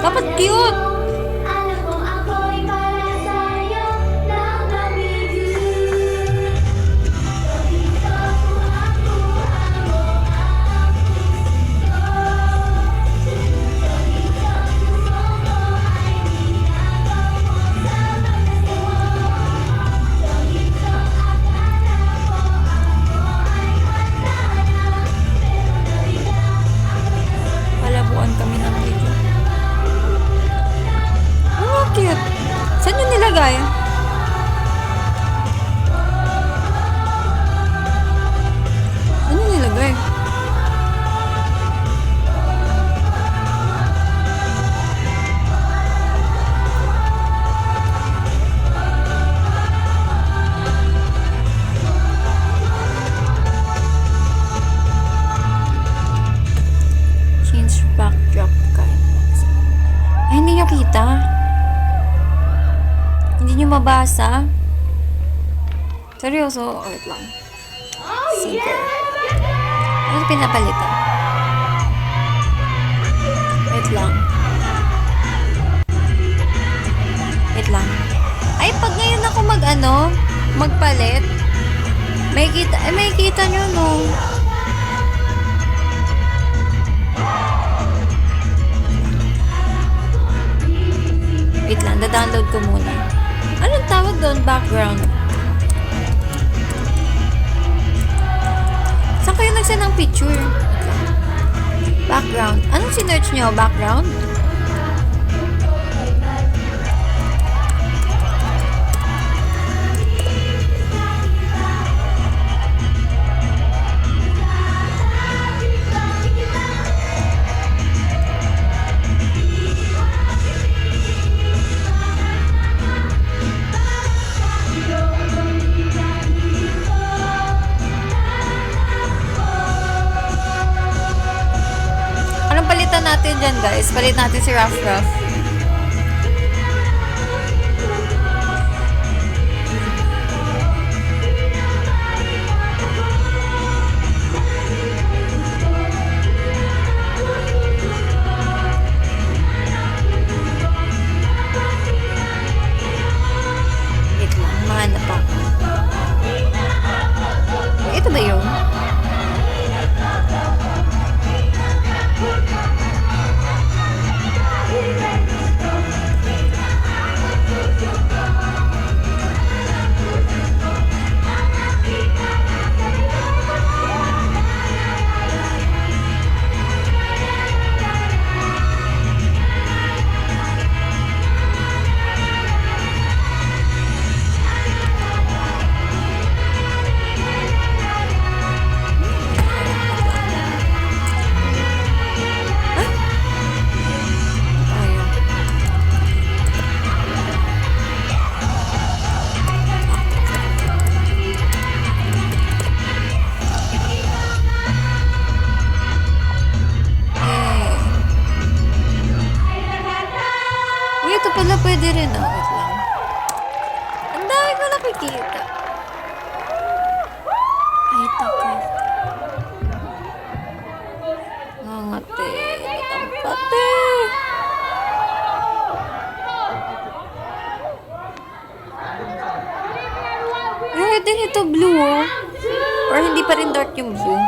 Dapat cute! Palabuan kami ng video. Oh, cute! Saan yun nilagay? Ano nilagay? Change backdrop kind. Ay, hindi nyo kita. Hindi nyo mabasa. Seryoso? Wait lang. Sige. Ano pinapalitan? Wait lang. Wait lang. Ay, pag ngayon ako magpalit, may kita nyo, no? Wait lang, da-download ko muna. Anong tawag doon? Background. Saan kayo nagsend ng picture? Wait lang. Background. Anong sinearch nyo? Background? Anong palitan natin dyan, guys? Palit natin si Ruff Ruff. Wait lang, mahanap ako. Ito ba yun? Ito pala pwede rin. Oh, wait lang. Ang dami ko nakikita. Ay, takot. Ngangate. Tampate. Pwede nito blue, oh. Or hindi pa rin dark yung blue.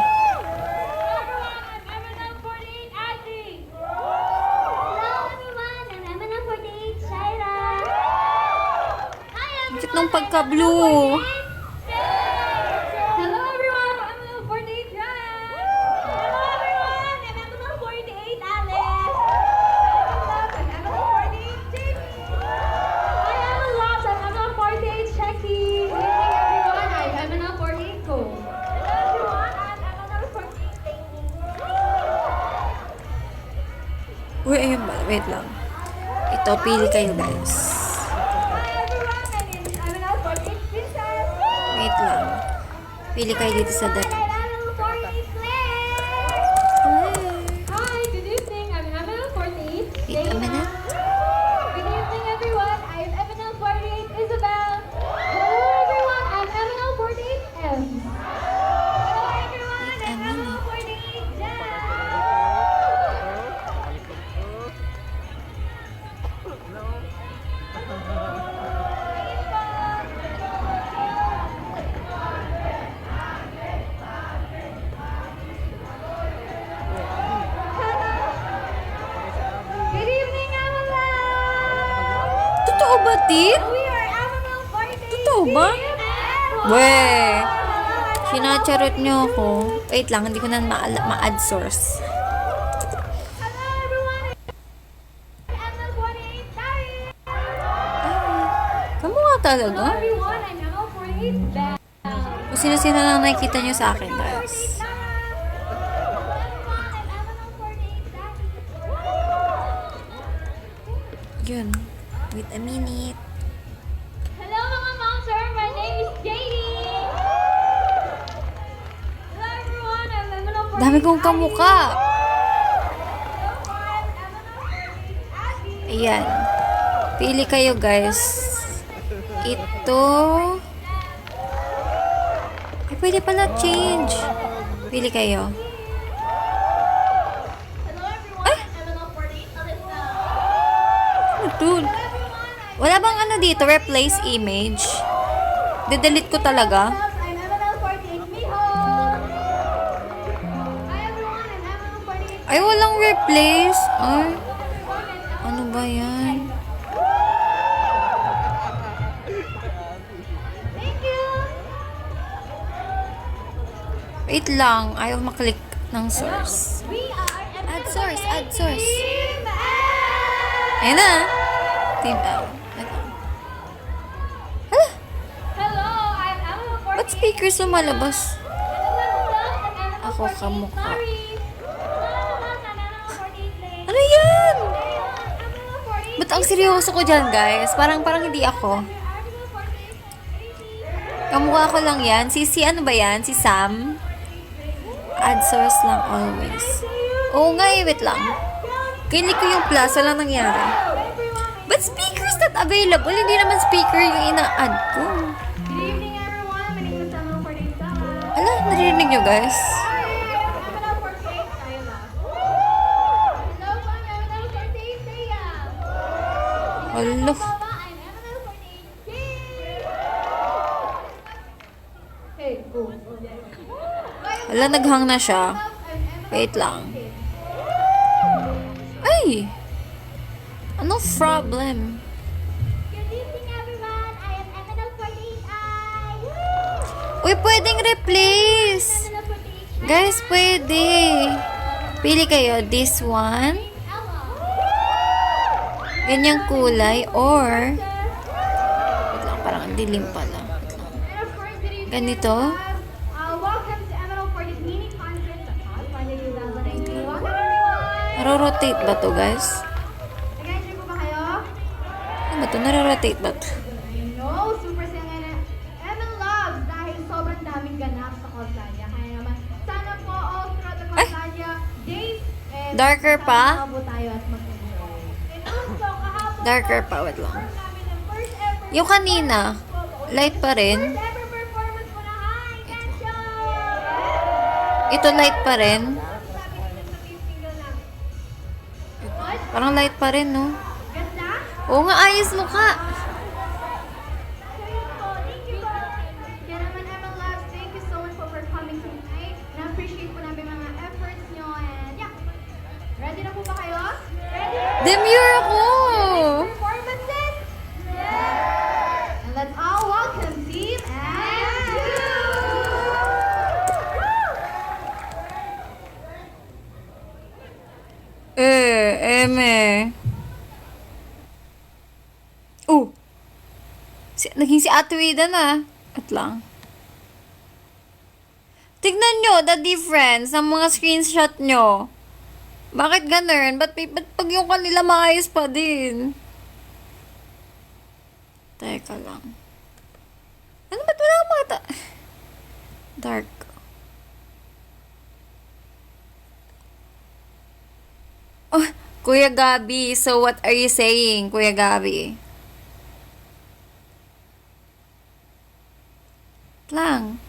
Nung pagka-blue. Hello everyone, I'm ML48 Jan. Hello everyone, I'm ML48 Alice. I'm ML48 Jamie. I am a lot, I'm ML48 Checky. Good evening everyone, I'm ML48 Go. Hello everyone, I'm ML48 Thanky. Uy, ayun ba? Wait lang. Ito, pili kayo, guys. Wait lang. Pili kayo dito sa data. Hi, good evening. I'm ML48. Wait a minute. Good evening, everyone. I'm ML48 Isabel. Hello, everyone. I'm ML48 M. Hello, everyone. I'm ML48 Jan. batid? We are Animal 48 Totoo ba? team. And Weh. Sinacharot niyo ako. Wait lang, hindi ko na ma-add source. hello everyone. Animal 48 tayo. Kamu nga Hello talaga? everyone. I'm Animal 48 Bell. Kung sino-sino lang nakikita niyo sa akin, guys. Yun. Wait a minute. Hello mga monster, my name is JD. Hello everyone, I'm Emma for Dami kong kamuka. Abby. Ayan. Pili kayo, guys. Ito. Ay, pwede pala change. Pili kayo. Hello everyone, I'm Emma 48 Alyssa. Ano to? Hello everyone, Wala bang ano dito? Replace image? Didelete ko talaga. I'm Emma 48 Miho. Hi everyone, I'm Emma 48. Ay, walang replace. Ay, Everyone, I'm ano ba yan? Thank you. Wait lang. Ayaw maklik ng source. We are Add source, add source. Team L. Ayan na. Team L. Ito. Hala, Hello, I'm Emma 48. ba't speakers lumalabas? Ako Ako kamukha. Sorry. Ano yan? Ba't ang seryoso ko dyan, guys? Parang hindi ako. Kamukha ko lang yan. Si ano ba yan? Si Sam? Add source lang always. Oo nga eh, wait lang. Kinig ko yung plus, walang nangyari. But speakers not available. Hindi naman speaker yung ina-add ko. Good evening, everyone. My name is Emma 48 Sama. Ala, narinig nyo, guys? Hi, I'm Emma 48 Ayla. Hello, I'm Emma 48 Thea. Hala. Baba, I'm Emma 48 Jane. Hey, go. Ala, naghang na siya. Wait lang. Ay! Anong problem? Good evening, everyone. I am Emma 48I. Uy, pwedeng replace! Emma 48 Guys, pwede. Pili kayo, this one, Ella. ganyang kulay, or, wait lang, parang ang dilim pala. Wait lang. And of course, good evening, Ganito. everyone. Welcome to Emma 48 mini concert sa California 2019. Welcome, everyone. Naro-rotate ba to, guys? Nag-enjoy po ba kayo? Ano ba to? Naro-rotate ba to? I know, super saya nga na Emma Loves dahil sobrang daming ganap sa Coslandia. Kaya naman, sana po all throughout the Coslandia days, Darker pa? sama po tayo at mag-enjoy. And also, kahapon Darker po, pa, wait lang. perform namin ang first ever Yung kanina, light pa rin. first ever performance po na Hi Tension! Ito light pa rin. Sabi nila sa main single namin. What? Parang light pa rin, no? Ganda? Oo nga, ayos mo ka. Thank you po. Kaya naman, Emma Labs, thank you so much po for coming tonight. Na-appreciate po namin mga efforts nyo and yeah. Ready na po ba kayo? Ready? Demure ako. Performances? Yes! And let's all welcome Team M2! Eme. Oh. Naging si Ate Wida na. At lang. Tignan nyo, the difference ng mga screenshot nyo. Bakit ganun? Ba't pag yung kanila maayos pa din? Teka lang. Ano ba't wala akong makita? Dark. Oh, Kuya Gabi, so what are you saying, Kuya Gabi? Lang.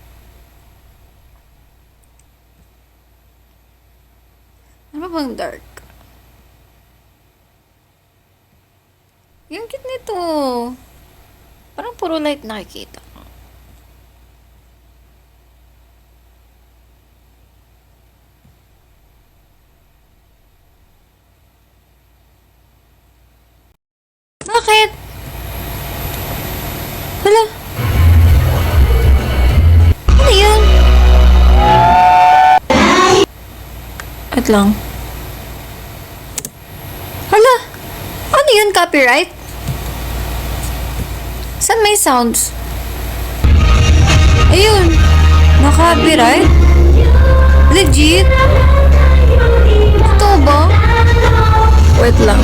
Ano ba bang dark? Yung cute nito. Parang puro light nakikita ko. Bakit? Hala. Ano yun? Wait lang. Hala. Ano yun? Copyright? Saan may sounds? Ayun. Na-copyright? Legit? Totoo ba? Wait lang.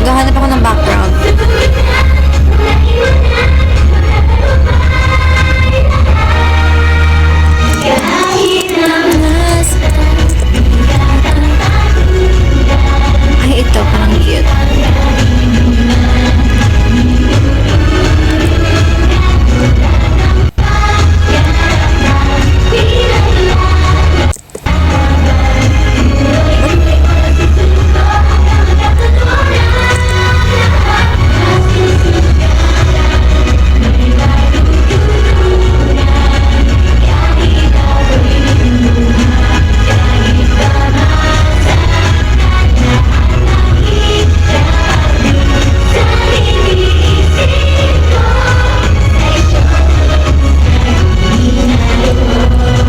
Gahanap ako ng background. Ay, ito. Parang cute.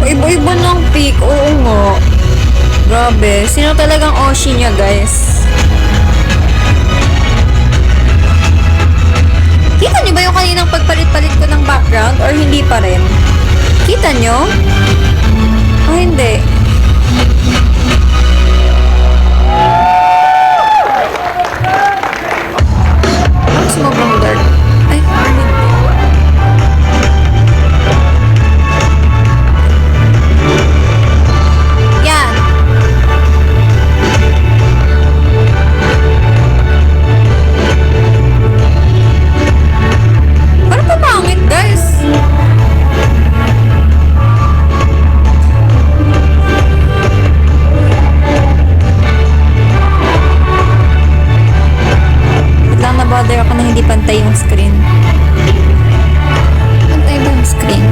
Iba-iba ng pick. Oo nga. Grabe. Sino talagang Oshi niya, guys? Kita niyo ba yung kaninang pagpalit-palit ko ng background or hindi pa rin? Kita niyo? O hindi? Ang sobrang dark. Ay, or hindi? Yan. Parang pamangit, guys. Wait lang, na-bother ako na hindi pantay yung screen. Pantay ba yung screen?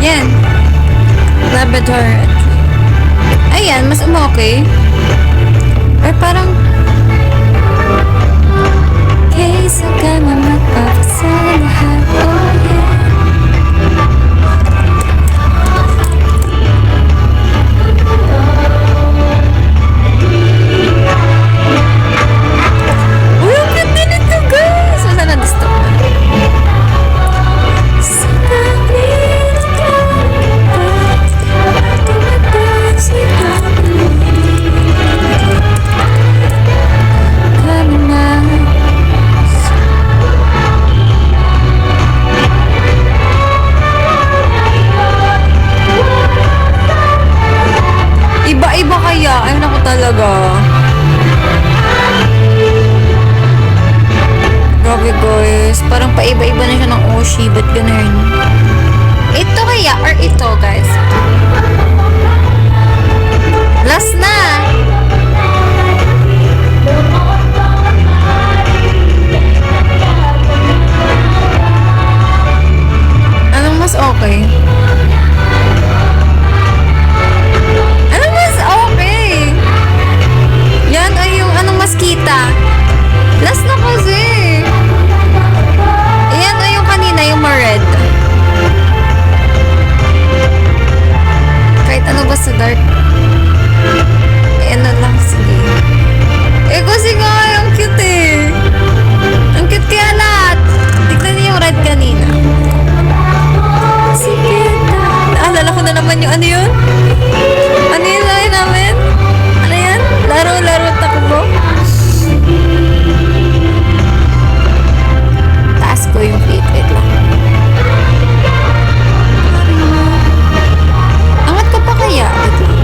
Yan. Labrador. Ayan, mas umokay. Or parang kaysa ka na magpapasalahat. Oh yeah. Uy, ang cute din ito, guys. Wala na, stop na. Iba-iba kaya? Ay, naku talaga. Grabe, guys. Parang paiba-iba na siya ng Oshi. Ba't ganun? Ito kaya? Or ito, guys? Last na! Anong mas okay? Anong mas okay? Yan ay yung anong mas kita? Last na kasi. Yan ay yung kanina, yung ma-red. Kahit ano ba sa dark? Ayan na lang, sige. Eh kasi nga, ang cute eh. Ang cute kaya lahat. Tignan niyo yung red kanina. Sige na. Naalala ko na naman yung ano yun? Ano yun lagi namin? Ano yan? Laro-laro takbo? Taas ko yung feet. Wait lang. Angat ko pa kaya? Wait lang.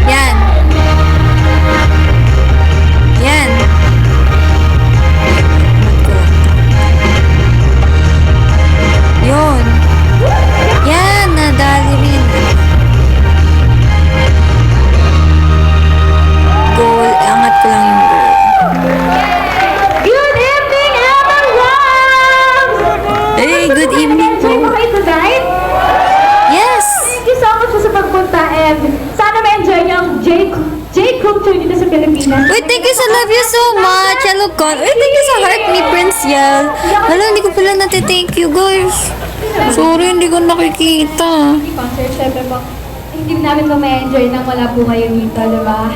Yan. Yan. J. Culture dito sa Pilipinas. Uy, thank you sa love you so much. Hello, Con. Uy, thank you sa heart ni Prince Yel. Hala, hindi ko pala thank you, guys. Sorry, hindi ko nakikita. Concert, syempre po, hindi namin po ma-enjoy nang wala po kayo dito, di ba?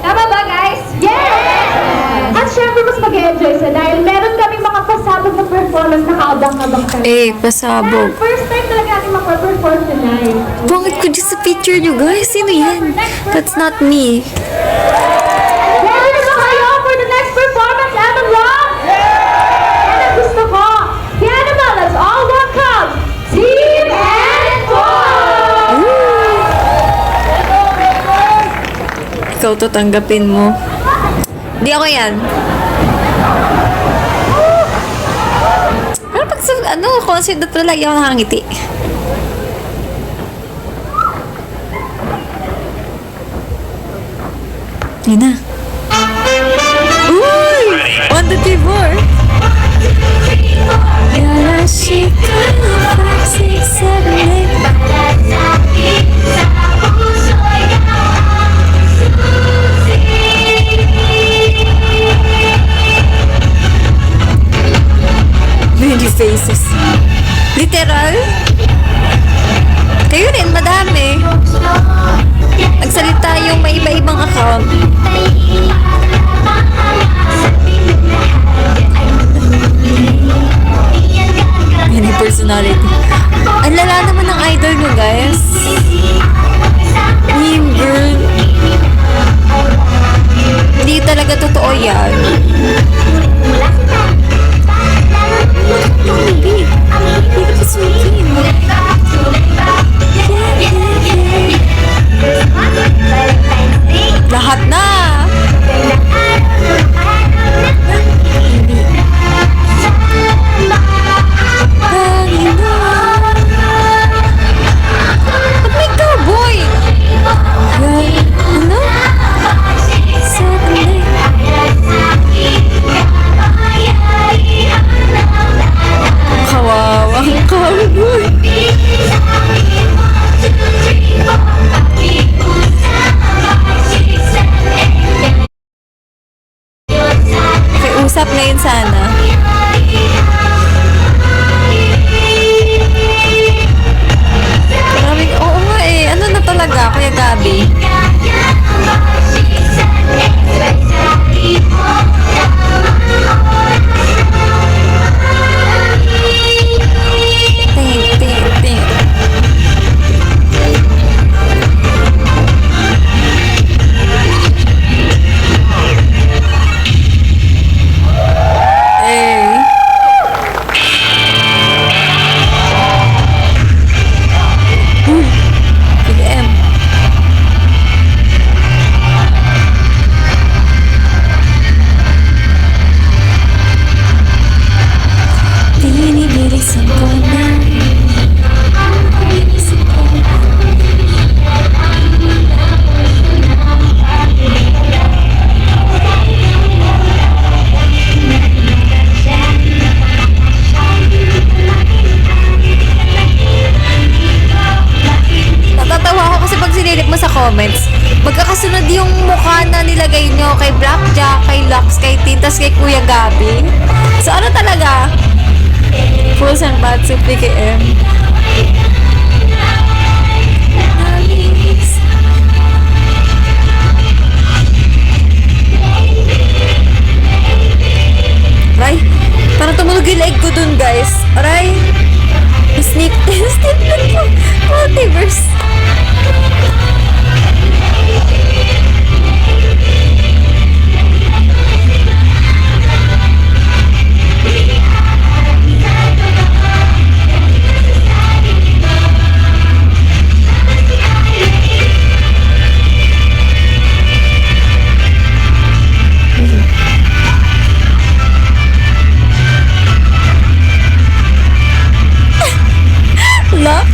Tama ba, guys? Yes! At syempre, mas mag-enjoy sa dahil meron kaming mga pasabog na performance na kaabang-abang kami. Pasabog. First time talaga natin mag-perform tonight. Bakit ko dyan sa picture nyo, guys? Sino yan? That's not me. Ready na ba kayo for the next performance, Evan Rock? Yan ang gusto ko. Kaya naman, let's all welcome Team N4! Ikaw to tanggapin mo. Di ako yan. Pero pag sa, concert na pala, lagi ako nakangiti. Yun na. Uy! 1, 2, 3, 4. Yara, she, 5, 6, 7, 8. Many faces. Literal? Kayo rin, madami. Nagsalita yung may iba-ibang account. Many personality. Ang lala naman ng idol nyo, guys. Mean girl. Hindi talaga totoo yan. Baby, hindi ka pasungkin. Lahat na! Ba't may cowboy? Ano? Kawawang cowboy. Usap ngayon sana. Maraming, oo nga ano na talaga, Kuya Gabi? Ting. PM. Binibirisan ko na. Binibirisan ko na. Natatawa ako kasi pag sinilip mo sa comments, magkakasunod yung mukha na nilagay nyo kay Blackjack, kay Lux, kay Tintas, kay Kuya Gabi. So ano talaga? Fools and Bats with PKM. Aray, parang tumulog yung leg ko dun, guys. Aray, sneak ko. Multiverse. Lux?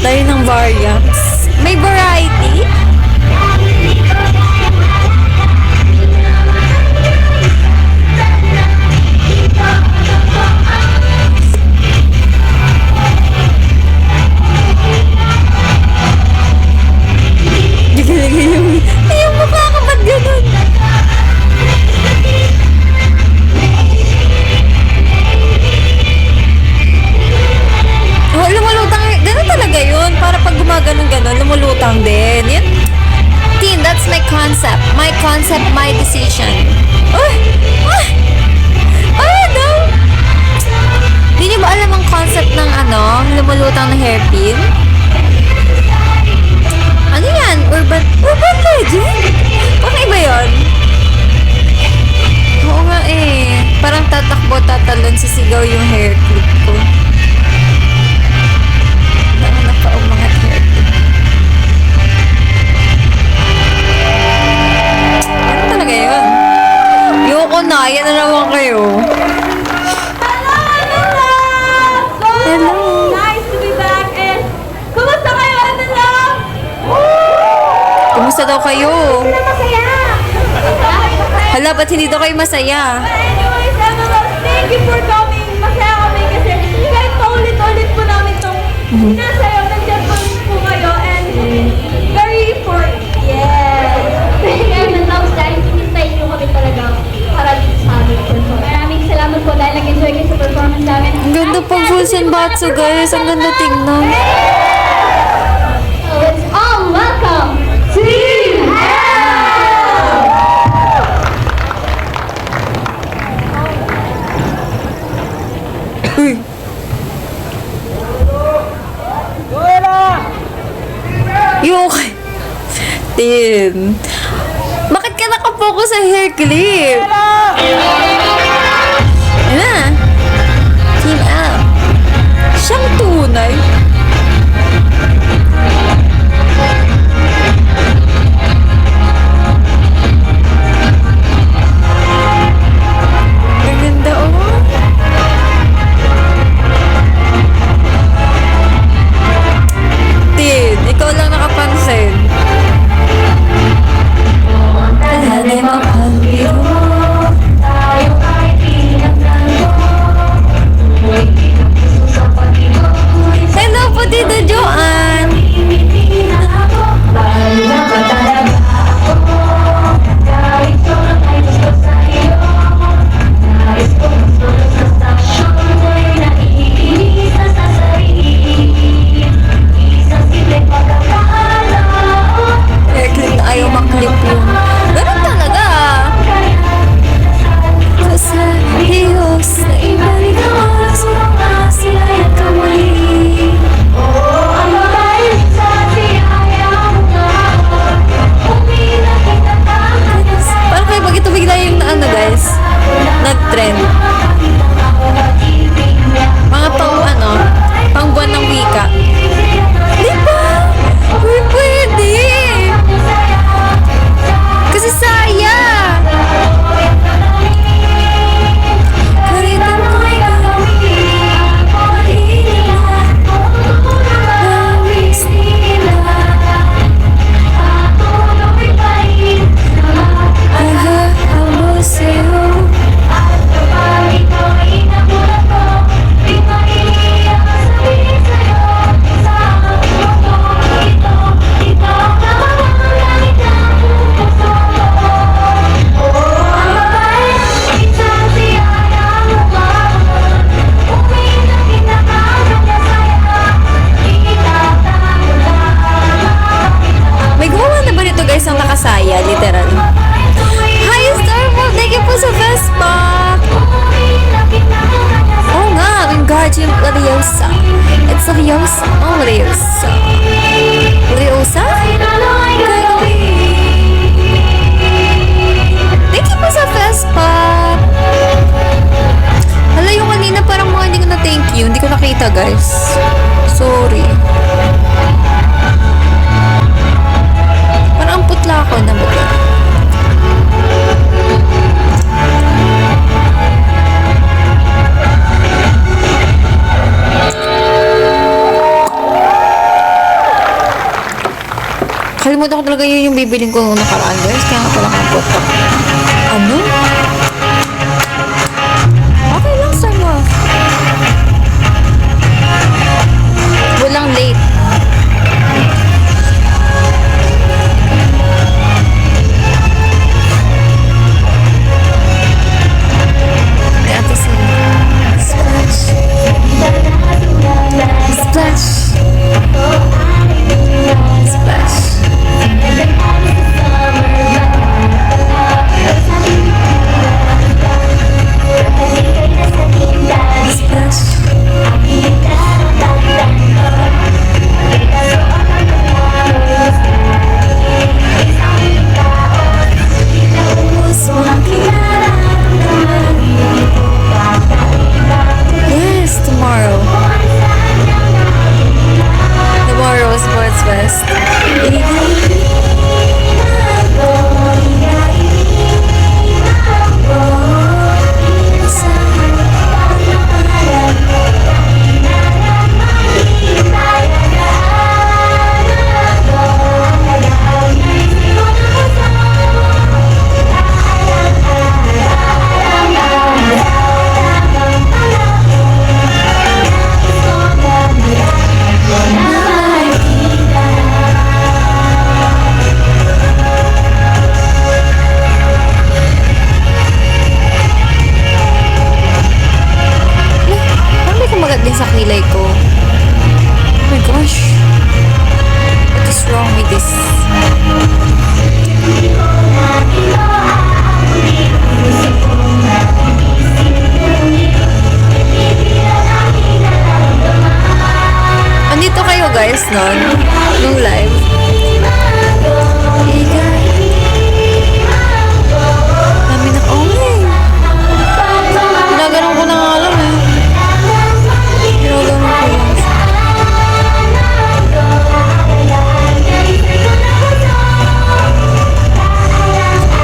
Tayo ng variants. May variety? Gigiligay concept. My concept, my decision. Uy! Uy! Ano? Di niyo ba alam ang concept ng lumulutang na hairpin? Ano yan? Urban legend? Parang iba yun? Oo nga eh. Parang tatalon, sisigaw yung hair clip ko. Naanap pa ang mga hair clip. Ano talaga yun? Yoko na, yan na naman kayo. Hello. Nice to be back and kumusta kayo, ano lang? Kumusta daw kayo? Masaya! Hala, ba't hindi daw kayo masaya? Anyways, thank you for coming. Masaya kami kasi kahit paulit-ulit po namin itong sinasayaw, nandiyan po kayo and very for yes. Kaya man-loves dahil sinintay nyo kami talaga para dito sa amin. Maraming salamat po dahil nag-enjoy kayo sa performance namin. Ang ganda pang full senbatsu, guys. Ang ganda tingnan. Let's all welcome Team Hell! Yung... Tin. Bakit ka nakapokus sa hair clip? Ano? Team L. Siyang tunay. Ang ganda, oh. Tin, ikaw lang nakapansin. Tahanay mapagbiro. Hello po, Tito Joanne. Hairclip na ayaw maklip yun. Ganun talaga. Sa Diyos na ibalik ang oras mo nga sila yung kamali. Parang kayo pag ito bigla yung guys, nag-trend. Mga pang buwan ng wika. Di ba? Uy, pwede. Kasi saya. Karitan ko may gumawa na ba nito guys ang nakasaya, literal? Hi Starfall! Thank you po sa Vespa! Oo nga, yung Guardian Leviosa. It's Leviosa. Oh, Leviosa. Leviosa? Thank you po sa Vespa! Hala, yung kanina parang mga hindi ko na thank you. Hindi ko nakita guys. Sorry. Parang ang putla ako na baga. Kalimutan ko talaga yun yung bibiling ko nung nakaraan guys. Kaya nga pala ang putla. Ano? Okay lang, sir mo. Walang late. Splash. best. Parang may kumagat din sa kilay ko. Oh my gosh. What is wrong with this? Andito kayo guys nun? Nung live? Dami na ginaganon ko na nga alam eh. Ginaganon ko yan.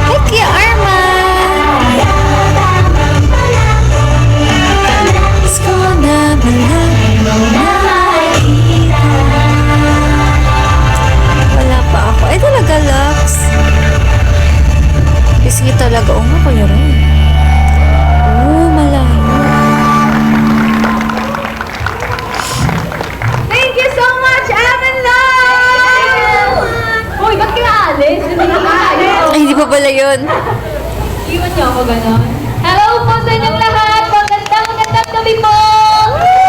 Hi, Kuya Arman! It's gonna be wala pa ako. Ay, talaga, Lux. Pisngi talaga. Oo nga, Kuya Ray. Oo, malayo. Thank you so much, Evan Love! Hoy, ba't kaya alis? Hindi na kaya. Ay, hindi pa pala yun. Iwan niyo ako gano'n. Hello po sa inyong lahat! Magandang gabi po!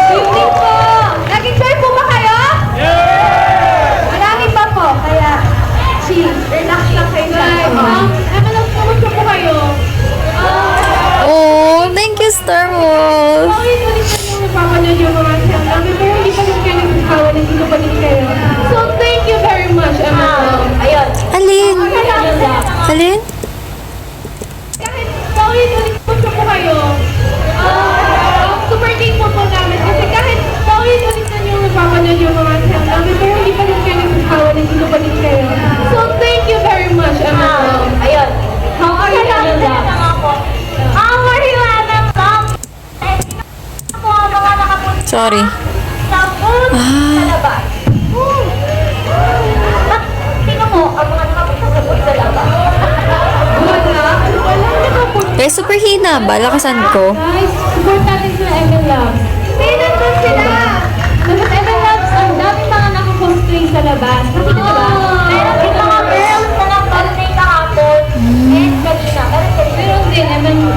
Evening po! Nag-enjoy po ba kayo? Marami pa po, kaya chill. Relax lang kayo dyan. Kamusta po kayo? Oh, thank you, Star Wolf. Okay, ulit na yung napapanood yung mga siyang namin, pero hindi pa rin kayo nagsasawa, nandito pa din kayo. So, thank you very much, Emma. Ayun. Alin? Alin? Kahit paulit-ulit po kayo, super thankful po namin kasi kahit paulit-ulit na yung napapanood yung mga siyang namin, pero hindi pa rin kayo nagsasawa, nandito pa din kayo. So, thank you very much, Emma. Ayun. How are you, Emma? How are you, Emma? Po ang mga nakapunta Sorry. sa food sa labas. Sino mo ang mga nakapunta sa food sa labas? Wala nakapunta. Kaya super hina ba? Lakasan ko. Guys, support natin sila Evan Labs. Tingnan mo sila! Dapat Evan Labs, ang daming mga nakapost-play sa labas. Nakita niyo ba? Meron din mga girls na nag-post-play kahapon. And kanina. Meron din.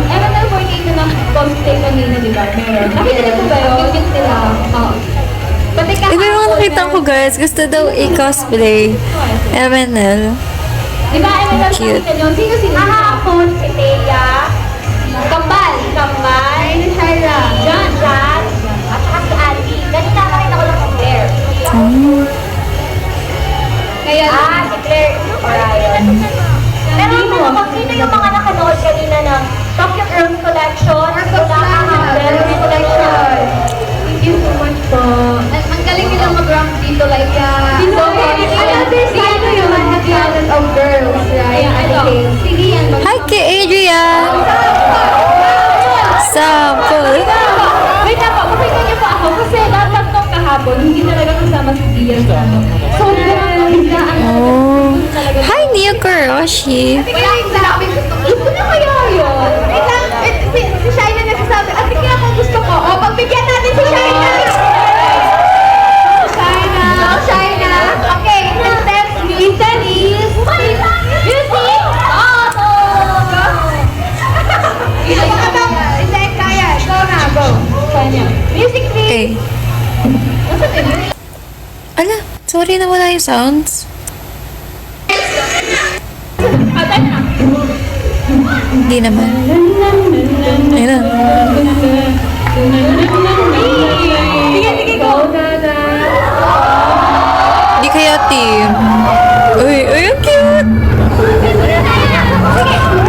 Evan Labs 48 na nag-post-play kanina, di ba? Meron. Nakita niyo po ba yun? Cute nila. Oo. Pati Eh, may mga nakita ko guys. Gusto daw i-cosplay. MNL. Di ba, Evan Labs, Cute. nakita niyo? Sino? Kahapon, si Thea. Kambal. Ay, Shaira. John. At saka si Andy. Ganito na rin ako lang si Claire. Kaya, si Claire. Orion. Pero kung sino yung mga nakanood kanina ng Tokyo Girls Collection, Girls Collection. Thank you so much po. Ang galing nilang mag-rank dito, like, sino yung talent of girls, right? Si Rian. Hi, kay Adrian! Sample! Wait na po, pakinggan niyo po ako kasi dapat nung kahapon, hindi talaga kasama si Rian. So, biglaan Oh. Hi, Neo Kuroshi! Wala yung sabi, gusto na kaya yun? Wait lang, si Shaina nagsasabi, at kaya kung gusto ko, pagbigyan natin si Shaina! Shaina! Okay, next step, listen is... Music! Hindi, kaya. Go na, go. Music please! Okay. Ala, sorry na wala yung sounds. Hindi naman. Ayun na. Sige, go na. Di kaya team. Uy, ang cute!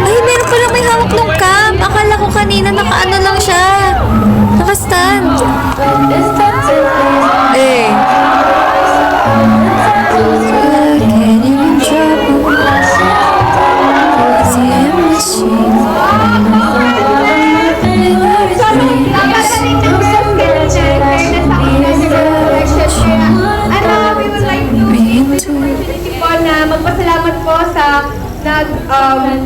Ay, meron pala may hawak ng cam. Akala ko kanina nakaano lang siya. Naka-stand. Eh.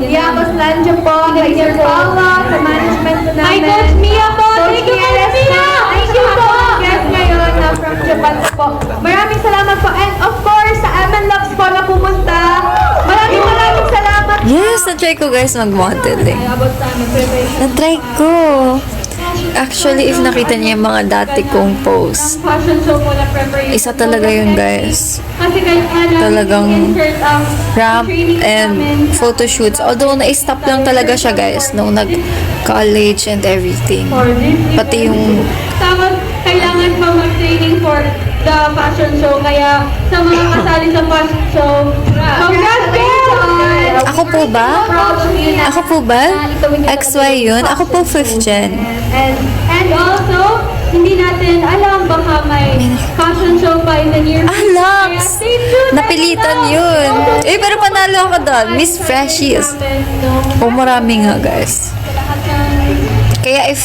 Yamoslandia po, kay Sir Paula, sa management po namin. Hi, Coach Mia po. Thank you, Coach Mia. Thank you po. Yes, ngayon na from Japan po. Maraming salamat po. And of course, sa MN Loves po na pumunta. Maraming salamat. Yes, na-try ko guys mag-modeling. About sa amin, preparation. Na-try ko. Actually, if nakita niya yung mga dati kong post, Fashion show po na preparation. isa talaga yun guys. Kasi kahit namin Talagang insert ang Ramp training and namin. photoshoots. Although, na-stop lang talaga siya guys nung nag-college and everything. For this Pati yung Tapos, kailangan pa mag-training for the fashion show. Kaya, sa mga kasali sa fashion show, congratulations! Ako po ba? Ako po ba? XY yun? Ako po 5th gen. And also, hindi natin alam baka may fashion show pa in the near Ah, future. Kaya Lux! stay tuned. Napilitan yun. Eh, pero panalo ako doon. Miss Freshies. O, marami nga, guys. Kaya if,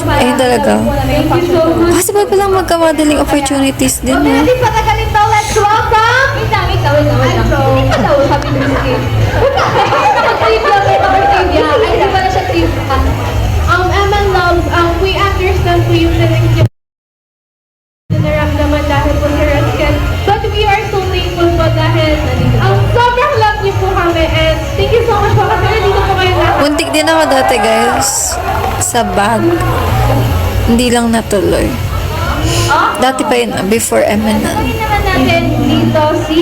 ayun talaga. Thank you so much. Possible pa lang magka-modeling opportunities din, no? Hindi pa tagalin daw. Let's welcome! Wait lang. Hindi pa daw sabi ng skip. Trip lang ito or trip yan. Ay, di ba na siya trip? Emma Loves, we understand po yung naramdaman dahil po sa rescue. But we are so thankful po dahil sobrang love niyo po kami and thank you so much po kasi nandito po kayo lahat. Muntik din ako dati, guys. Sa bag. Hindi lang natuloy. Dati pa yun, before MNN. Pagin naman natin dito si...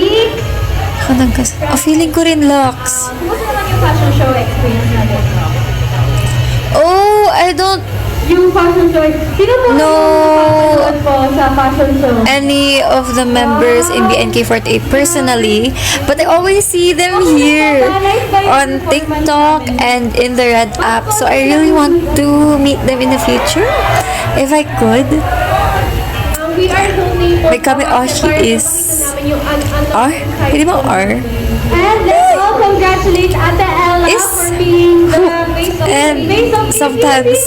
Ako feeling ko rin, Lux. Kumusta naman yung fashion show experience natin? Oh, I don't Yung fashion show, sino po No. yung po sa fashion show? any of the members in BNK48 personally, but I always see them here on TikTok and in the Red app. So I really want to meet them in the future, if I could. We are so thankful. May kami Oshi is R? Pwede ba R? And let's all congratulate Ate Ella Is for being the face of And face of sometimes,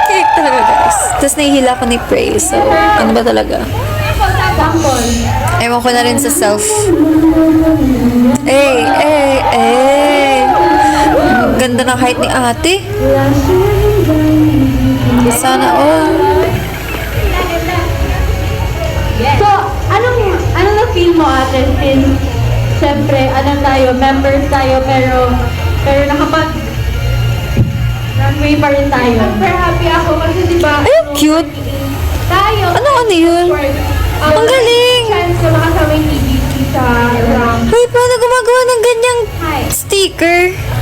cake talaga guys. Tapos nahihila ko ni Pray. So, ano ba talaga? Sample. Ewan ko na rin sa self. Eh. Ang ganda ng height ni ate. Sana all. So, anong na-feel mo ate since siyempre, tayo, members tayo, pero runway pa rin tayo. Super happy ako kasi diba, Ay, ang cute. tayo, Ano yun? Ang galing. chance ko nakasama yung TGC sa round. Uy, paano gumagawa ng ganyang Hi. sticker?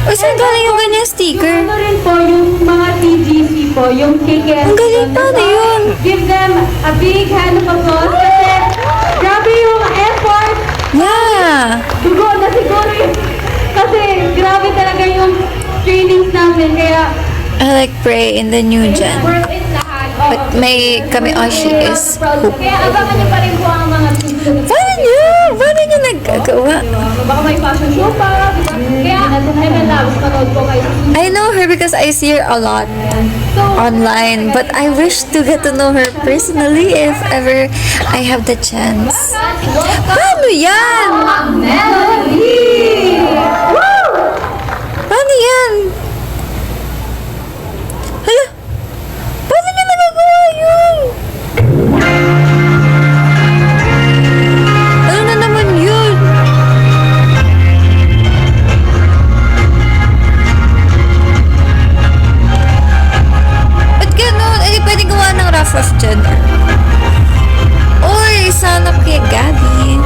Uy, saan galing yung ganyang sticker? Yung rin po, yung mga TGC po, yung KKS. Ang galing, paano yun? Give them a big hand of applause kasi grabe yung effort. Yeah. Dugo na siguro yun. Kasi grabe talaga yung trainings namin. Kaya I like Pray in the new gen. worth it lahat. But may kami Oshi is hoop. Kaya abangan niyo pa rin po ang mga susunod. Paano niya nagagawa? Baka may fashion show pa. Diba? Kaya MLabs, panood po kayo. I know her because I see her a lot So, online, but I wish to get to know her personally if ever I have the chance. Paano yan? Melody! Woo! Paano yan? Hala? Paano niya nagagawa yun? Ano na naman yun? Ba't ganun? Eh, di pwede gawa ng rough of gender. Uy, sana kay Gabi.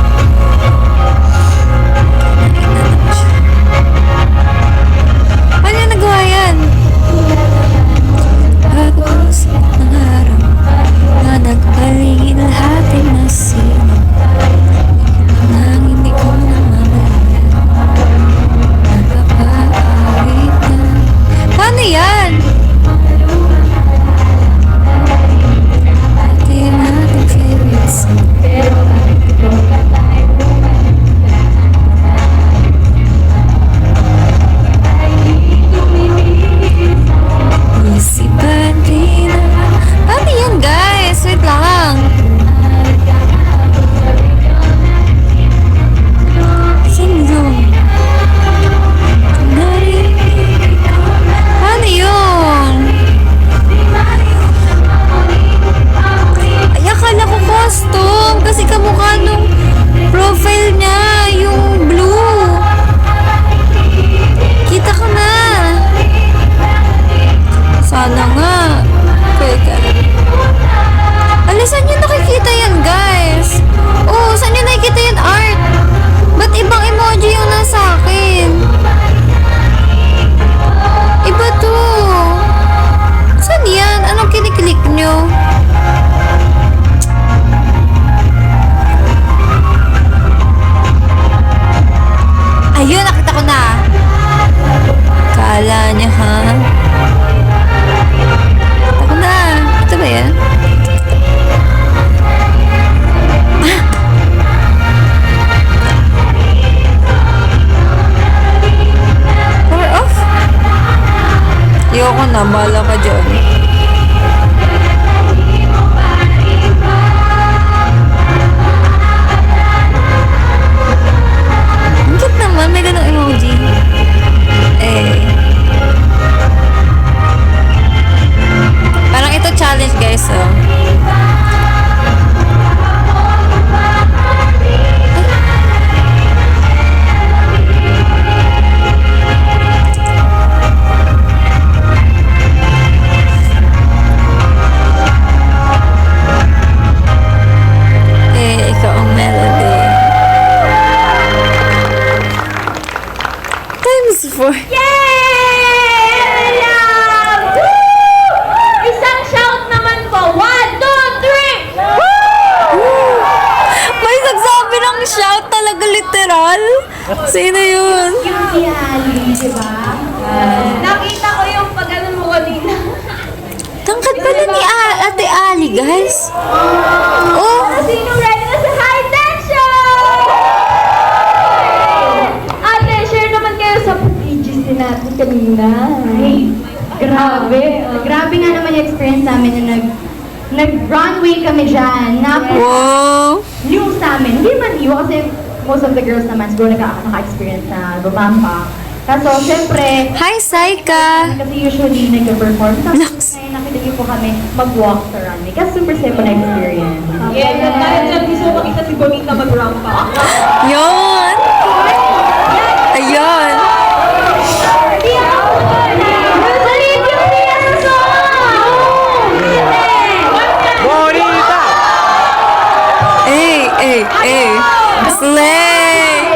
na. Bahala ka dyan. Ang cute naman. May ganong emoji. Parang ito challenge, guys, oh. Ikaw ang melody. Times 4. Yay! Love! Woo! Isang shout naman po. 1, 2, 3! May nagsabi ng shout talaga literal. Sino yun? Yung si Ali, di ba? Nakita ko yung pag-ano mo kanina. Tangkad pala ni Ate Ali, guys. Oh, Sino ready na sa high tension? Ate, share naman kayo sa pages din natin kanina. Ay, grabe. Grabe nga naman yung experience namin na nag-runway kami dyan. wow. New sa amin. Hindi man new kasi most of the girls naman siguro naka-experience na rumampa. Kaso, syempre, Hi, Saika. kasi usually nag-perform. Tapos, Lux. ngayon nakita niyo po kami mag-walk sa runway. Kasi super safe na experience. Yes, at dahil dyan gusto ko makita si Bonita mag-rampa. Yun. Ayun. Balik yung fiesta! Bonita! Slay.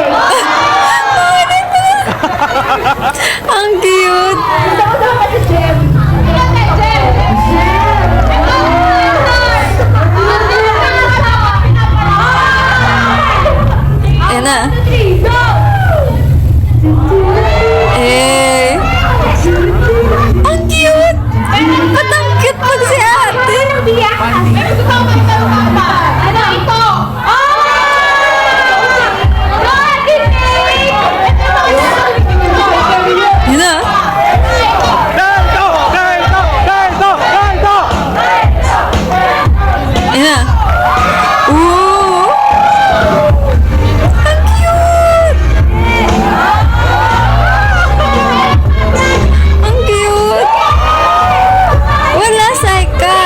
Ang cute. Sama-sama si Jem. Ayan na. Ang cute. Ba't ang cute pag si ate? Ano ito? Yun na. Dito! Dito! Dito! Dito! Ayan na. Ooh. Ang cute. Ang cute. Wala, Saika.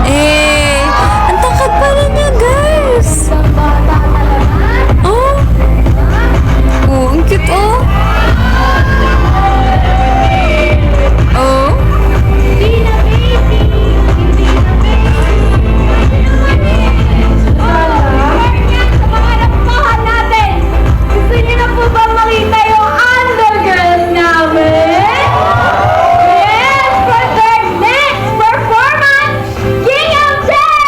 Eh, ang takad pala niya, guys. Oh. Oh, ang cute, oh. Oh. Gusto niyo na po ba makita yung undergirls namin? Yes! For their next performance, Gingham Check!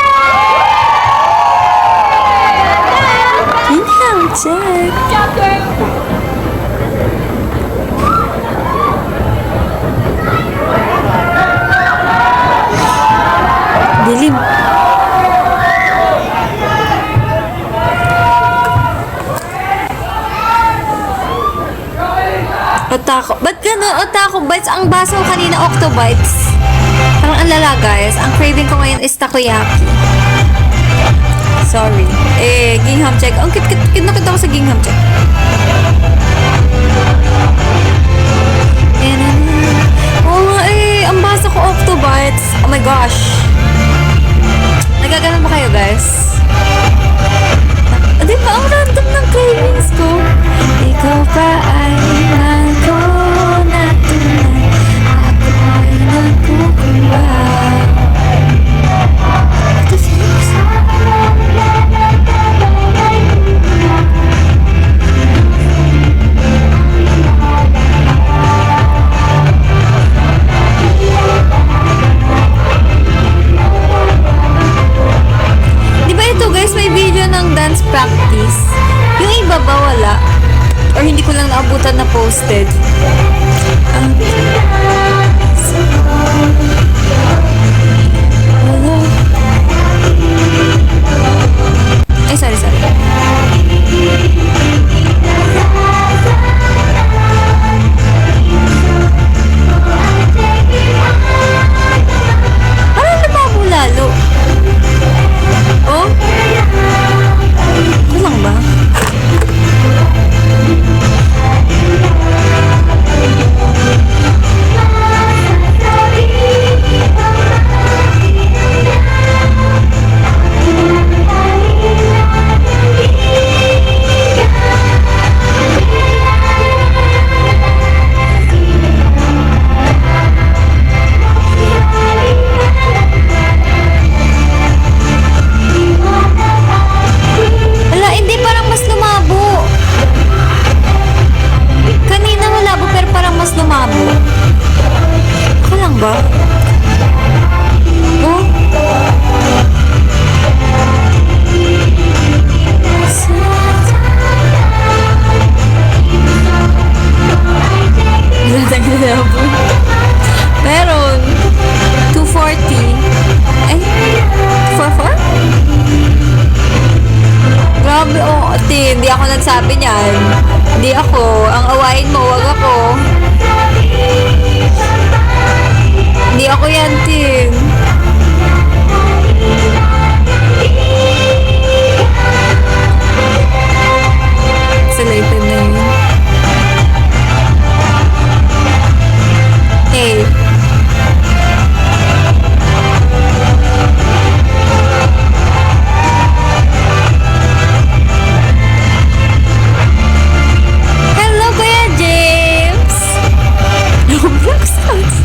Gingham Check. Chapter Dilim. Otako. Ba't gano'n? Otako bites. Ang baso kanina, Octobites. Parang ang lala, guys. Ang craving ko ngayon is takoyaki. Sorry. Eh, Gingham Check. Ang cute na ako sa Gingham Check. Oo nga eh. Ang baso ko, Octobites. Oh my gosh. Nagaganon ba kayo, guys? Di ba? Ang random ng cravings ko. Ikaw pa ay mahal ko na tunay. Ako ay nagkukuha. Ito siya. Di ba ito, guys, may video ng dance practice? Yung iba ba wala? Or hindi ko lang naabutan na posted? Ay, sorry. Parang lumabo lalo. Oh? Ito lang ba? Wala, hindi, parang mas lumabo. Kanina malabo pero parang mas lumabo. Ako lang ba? Oh? Meron 240. Ay, 244? Grabe, oh, ate, hindi ako nagsabi niyan. Hindi ako. Ang awayin mo, wag ako. Hindi ako yan, Tin. Sa lighted na yun. Hey. Hello, Kuya James! Roblox sounds.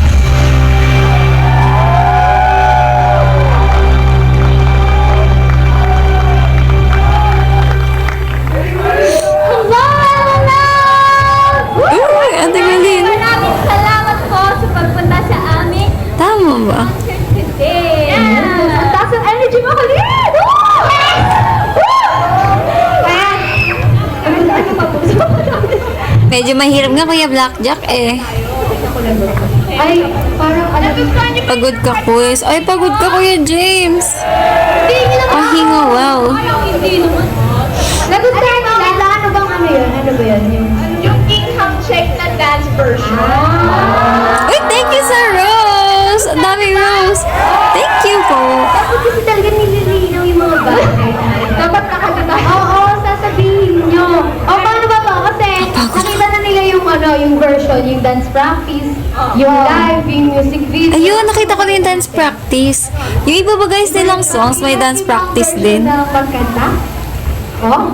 Uy, Ate Galin. Maraming salamat po sa pagpunta sa amin. Tama ba? Today. Ang taas ng energy mo, Kalin! Medyo mahirap nga, Kuya Blackjack eh. Ay, parang ano, Pagod ka, quiz. Ay, pagod ka, Kuya James. Pahinga, wow. Hindi naman. nagustuhan nila, ano bang ano yun? Ano ba yun? Yung Gingham Check na dance version. Uy, thank you sa Rose. Ang dami, Rose. Thank you po. Dapat kasi talaga nililinaw yung mga bagay. Dapat nakaganda. Oo, sasabihin nyo. O, paano ba to? Kasi nakita na nila yung ano, yung version, yung dance practice. yung live, yung music video. Ayun, nakita ko na yung dance practice. Yung iba ba guys nilang songs, may dance practice din. Na pagkanta? Oh?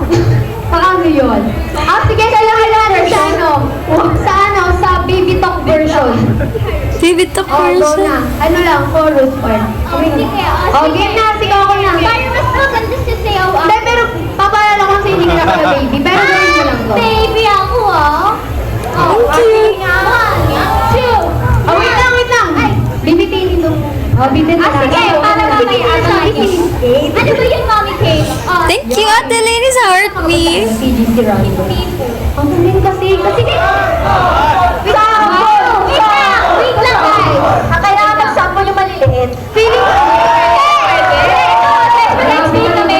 Paano yun? Sige, kailangan sa ano? Sa ano? Sa Baby Talk version. Baby Talk Oh, go version. na. Ano lang, chorus part. Sige, Game na, sigaw ko na. Parang mas maganda siya sayaw. Hindi, pero papaalala ko kasi hindi ka na pala baby. Pero gawin mo lang to. Baby ako ah. Thank you. 1, 2. Oh, wait lang. Bibitin ito. Oh, bibitin na. Sige, para mamaya sa akin. Ano ba yun, Mommy Kate? Thank you, Ate Lenny, sa heart me. PGC Ronnie. Ang galing kasi. Sige. Wait lang, guys. Kailangan mag-sample yung maliliit. Feeling Next week kami,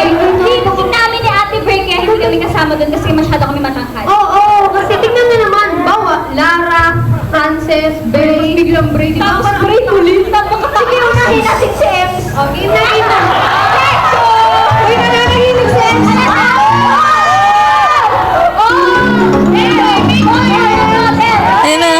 booking namin ni Ate Break kaya hindi kami kasama doon kasi masyado kami matangkad. Oo, kasi tingnan mo naman. Bawa, Lara, Frances, Bray, biglang Bray. Tapos Bray ulit. Sige, unahin natin si Ems. Game na, game na. Uy, nananahinig si Ems. Ayun na.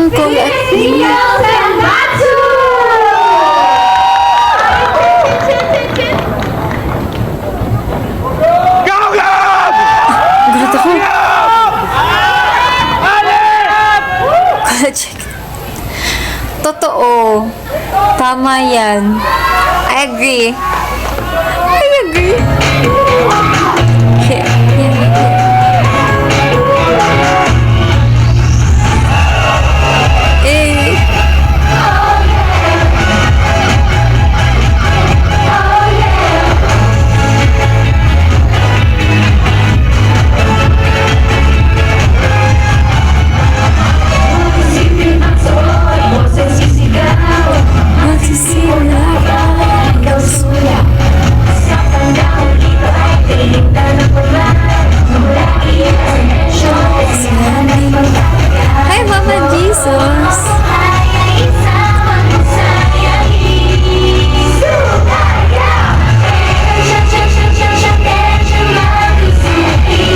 Uncle at me. Go, Globe! Gulat ako. Alin! Check. Totoo. Tama yan. I agree. I agree. Yeah, yeah, yeah. Eh. Magsisiwala ka. Ikaw suya. Hi, Mama Jesus.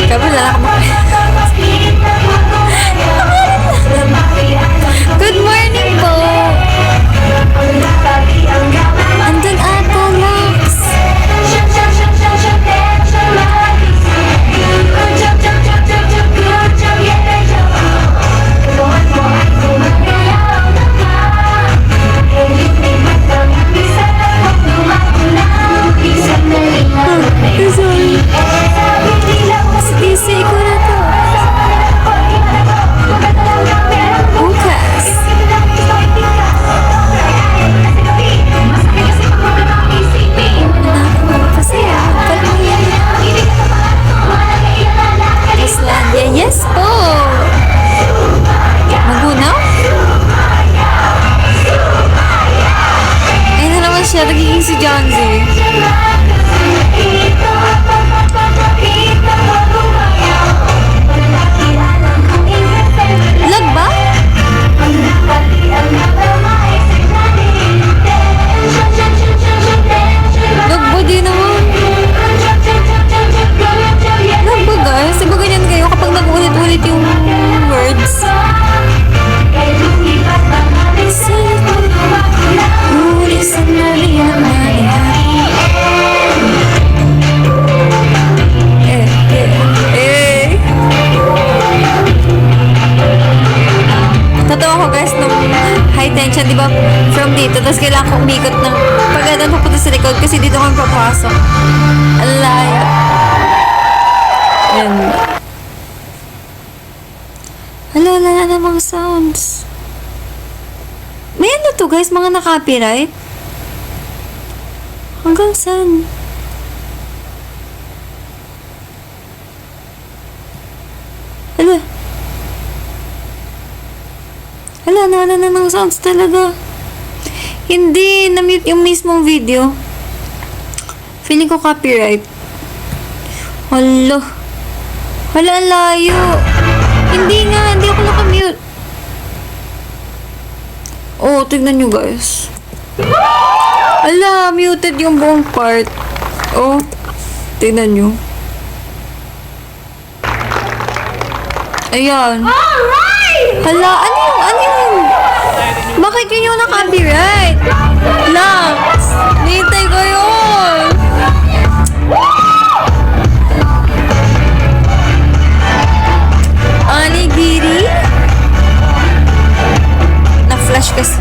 Kabila ka ba? Good morning po. Andun ata, Lux. Sorry. Sige, ko na to. Bukas. Masaya. Islandia. Yes po. Magunaw? Ayun na naman siya. Nagiging si John Z. Lag ba? Lagbo din naman. Lagbo guys. Diba ganyan kayo kapag nag-ulit-ulit yung words? Huli sandali naman. Totoo ko guys, nung high tension, di ba, from dito, tapos kailangan ko umikot ng pag-adan papunta sa likod kasi dito kami papasok. Ang layo. Yan. Hala, wala na namang sounds. May ano to guys, mga na-copyright? Hanggang saan? Hala. Hala, nawala na ng sounds talaga. Hindi, na-mute yung mismong video. Feeling ko copyright. Hala. Hala, ang layo. Hindi nga, hindi ako nakamute. Oh, tignan nyo guys. Hala, muted yung buong part. Oh, tignan nyo. Ayan. Hala, ano yung? Bakit yun yung na-copyright? Lux, nintay ko yun. Anigiri? Na-flash kasi.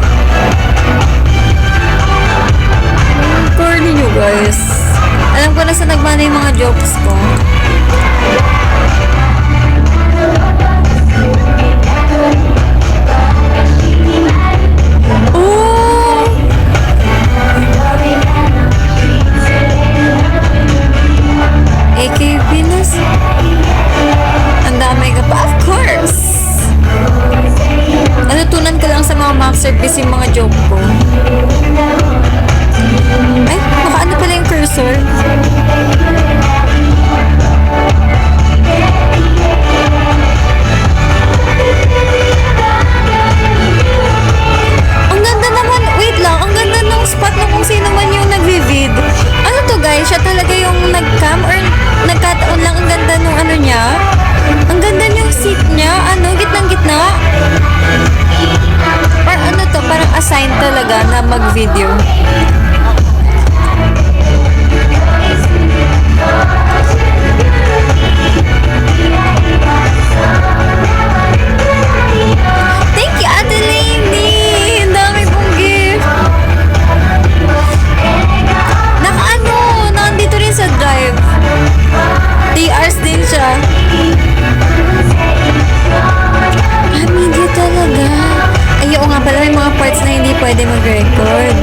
Corny nyo guys. Alam ko na sa nagmana yung mga jokes ko. Oh! AKB na ang dami ka pa. Of course! Natutunan ka lang sa mga mock service yung mga joke ko. Ay, baka ano pala yung cursor? Ang ganda naman, wait lang, ang ganda ng spot na kung sino man yung nagvivid. Ano to guys, siya talaga yung nag-cam or nagkataon lang ang ganda nung ano niya? Ang ganda yung seat niya, ano, gitnang-gitna. talaga na mag-video. Thank you, Ate Lainey! Ang dami pong gift. Nandito rin sa drive. 3 hours din siya. Media talaga. Ay, oo nga pala, may mga parts na hindi pwede mag-record.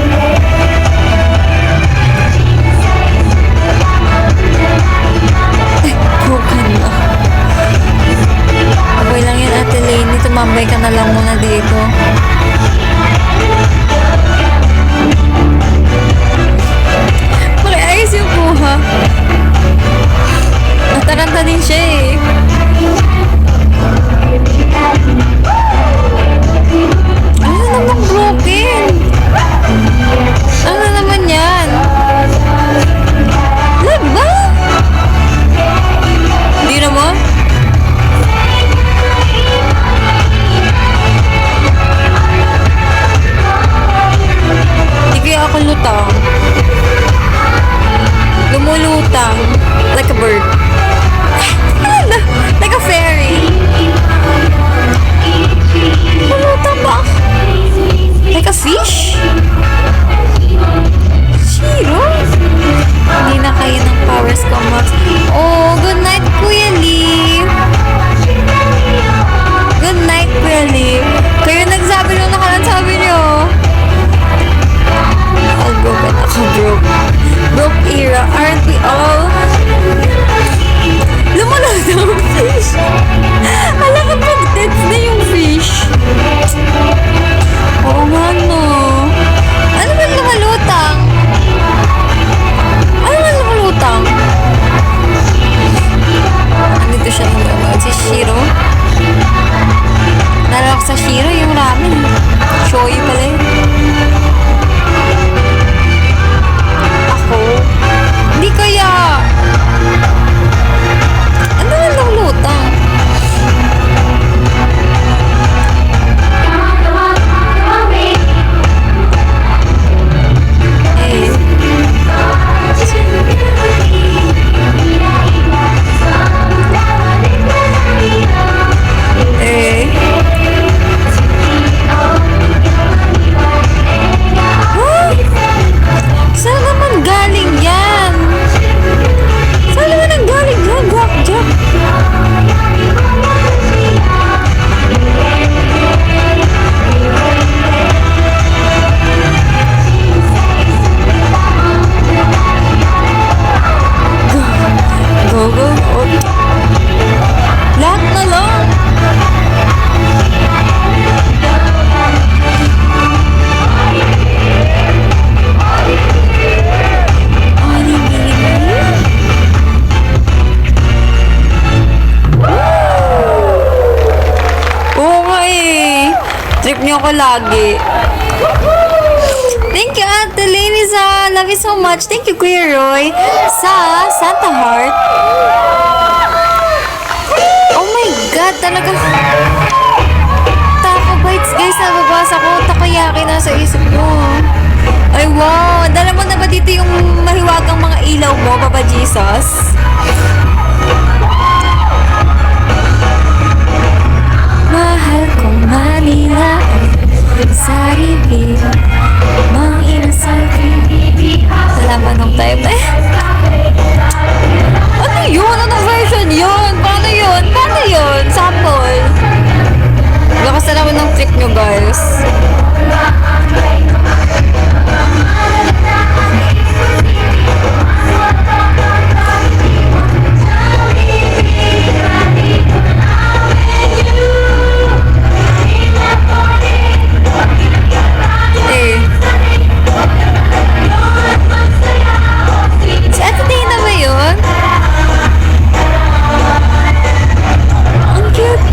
Ay, broken na. Okay lang yan, Ate Lainey. Tumambay ka na lang muna dito. Makiayos yung kuha. Mataranta din siya eh. Ano namang broken? Ano naman yan? Laba? Hindi naman? Hindi kaya ako lutang. Lumulutang. Like a bird. Like a fairy. Lumulutang ba? Like a fish? Shiro? Hindi na kayo ng powers ko, Max. Oh, good night, Kuya Lee. Good night, Kuya Lee. Kayo nagsabi nung nakaraan, sabi niyo. All broken ako, broke. Broke era, aren't we all? Lumalutang ang fish. Alam ko pag dead na yung fish. Oo nga no. Ano ba lumalutang? Ano ba lumalutang? Andito siya nanonood. Si Shiro. Nalala ko sa Shiro yung ramen. Shoyu pala yun. Ako? Hindi kaya. Ano ba lumalutang? Saan naman galing yan? Saan naman ang galing yan? Jack. Go. Lahat na lang. Oo nga eh. Trip niyo ako lagi. Thank you, Ate Lainey, sa love you so much. Thank you, Kuya Roy, sa Santa Heart. Oh my God, talaga. Taco bites, guys. Nababasa ko. Takoyaki nasa isip ko. Ay, wow. Dala mo na ba dito yung mahiwagang mga ilaw mo, Papa Jesus? Mahal kong Manila ay sarili mga inasal salamat ng time na ano yun? Anong version yun? Paano yun? Sample lakas na naman ng trick nyo, guys. Si Ate Dana ba yun? Ang cute.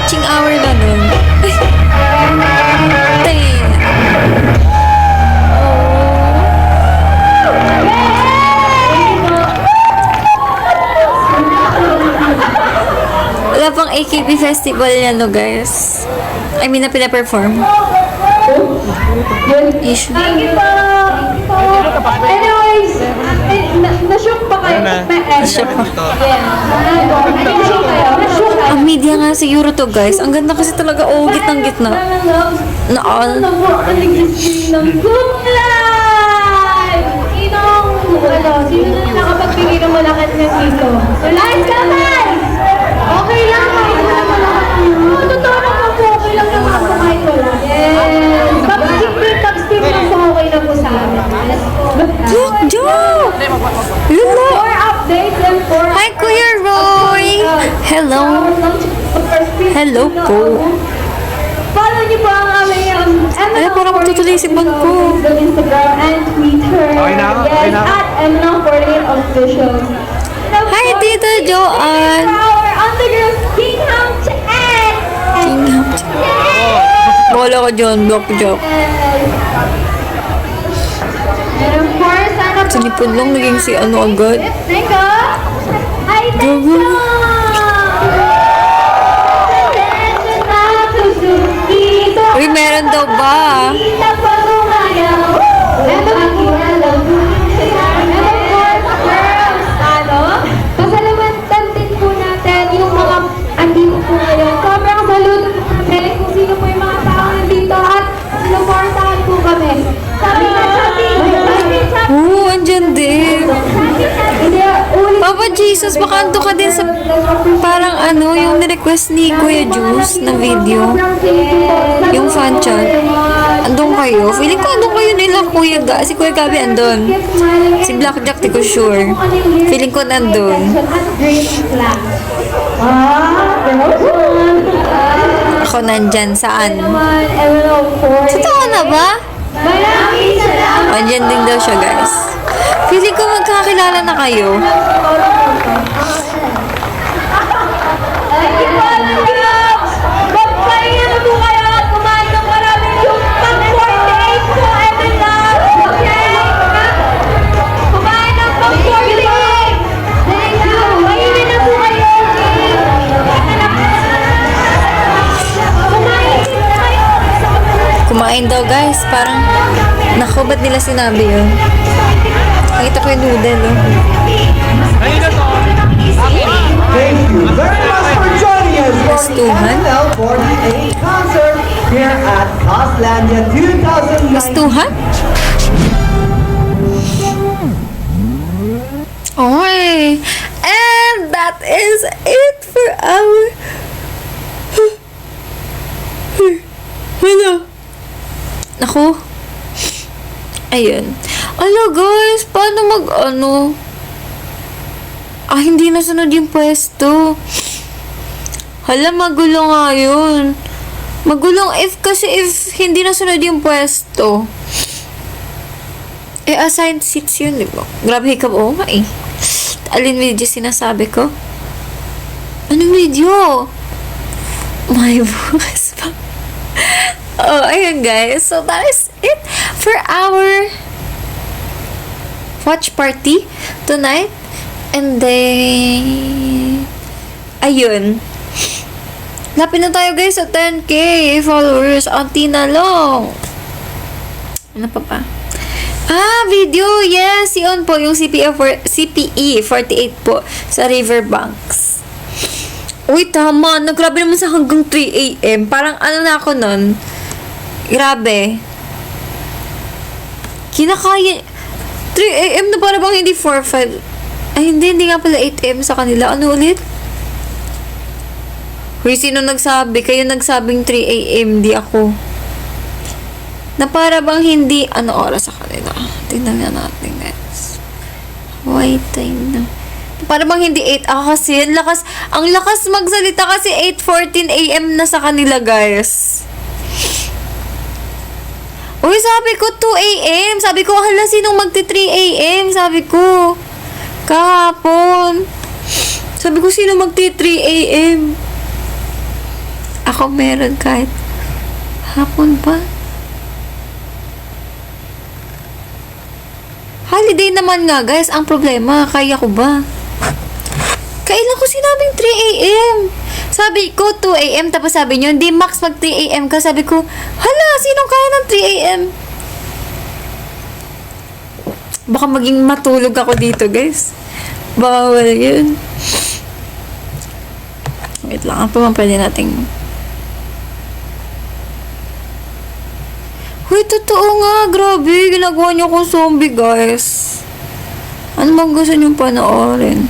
witching hour na nun. Damn. Wala pang AKB festival yan, no, guys. I mean, na pinaperform. Issue. Thank you po. Anyways, na-shock pa kayo? Na-shock pa. Na-shock kayo? Na-shock kayo? Ang media nga siguro to, guys. Ang ganda kasi talaga, oh, gitnang-gitna. Na all. Ng Good Life! Sino na nakapagbigay ng malakas ng dito? Life Kamay! Okay lang kahit wala malakas. Totoo naman po, okay lang naman po kahit wala. Yes! Pag-skip lang po, okay na po sa amin. Let's go. Joke! Lula! For updates and for... Hi, Kuya Roy! Hello! Hello po. Follow niyo po ang aming Ay, parang matutuloy si Bangko. Instagram and Twitter. Okay na? Okay Yes, na? at MNL48 Official. Hi, Tita Joanne! Power on the girls, King Ham Chan! King Ham Bola ko dyan, block joke. And of course, sana po. Sinipod lang, naging si ano agad. Thank you. Hi, thank Gago. you. Uy, meron daw ba? Pasalamatan din po natin yung mga andito po ngayon. Sobrang saludo po natin kung sino po yung mga tao nandito at sinuportahan po kami. Sabi na, sabi. Oo, andyan din. Hindi, ulit. Papa Jesus, baka ando ka din sa parang ano, yung nirequest ni Kuya Juice na video. Yung fan chat. Andun kayo. Feeling ko andun kayo nila Kuya si Kuya Gabi andun. Si Blackjack, di ko sure. Feeling ko nandun. Ako nandyan, saan? Totoo na ba? Maraming salamat. Andyan din daw siya, guys. Feeling ko magkakilala na kayo. Magpahinga na po kayo at kumain ng maraming yung pang 48 po, every love. Okay? Kumain ng pang 48. Thank you. Mahimin na po kayo. Kumain din na kayo. Kumain daw, guys. Parang, naku, ba't nila sinabi yun? Nakita ko yung noodle, oh. Thank you very much for joining us for the Gustuhan? MNL48 concert here at Costlandia 2019. Gustuhan? Okay. And that is it for our... Wala. Ako. Ayun. Ala guys, paano mag-ano? Hindi nasunod yung pwesto. Hala, magulo nga yun. Magulong if hindi nasunod yung pwesto. Assigned seats yun, di ba? Grabe hikab, oo nga eh. Alin video sinasabi ko? Anong video? May bukas pa. Oh, ayun guys. So, that is it for our watch party tonight. And then, ayun. Lapit na tayo guys sa 10k followers. Auntie na lang. Ano pa pa? Video. Yes, yun po. Yung CPE 48 po sa Riverbanks. Uy, tama. Grabe naman sa hanggang 3 a.m. Parang ano na ako nun. Grabe. Kinakaya. 3 a.m. na para bang hindi 4-5. Ay, hindi nga pala 8 a.m. sa kanila. Ano ulit? Uy, sino nagsabi? Kayo nagsabing 3 a.m. Di ako. Na para bang hindi, ano oras sa kanila? Tingnan nga natin, guys. Wait, time na. Para bang hindi 8 ako kasi, ang lakas magsalita kasi 8:14 a.m. na sa kanila, guys. Uy, sabi ko 2 a.m. Sabi ko, hala, sinong magti 3 a.m. Sabi ko. Kahapon. Sabi ko, sino magti 3 a.m. Ako meron kahit hapon pa. Holiday naman nga, guys. Ang problema, kaya ko ba? Kailan ko sinabing 3 a.m.? Sabi ko 2 a.m. Tapos sabi nyo, hindi max mag 3 a.m. ka. Sabi ko, hala, sinong kaya ng 3 a.m.? Baka maging matulog ako dito, guys. Bawal yun. Wait lang, ano pa man pwede nating... Uy, totoo nga, grabe. Ginagawa niyo akong zombie, guys. Ano bang gusto niyong panoorin?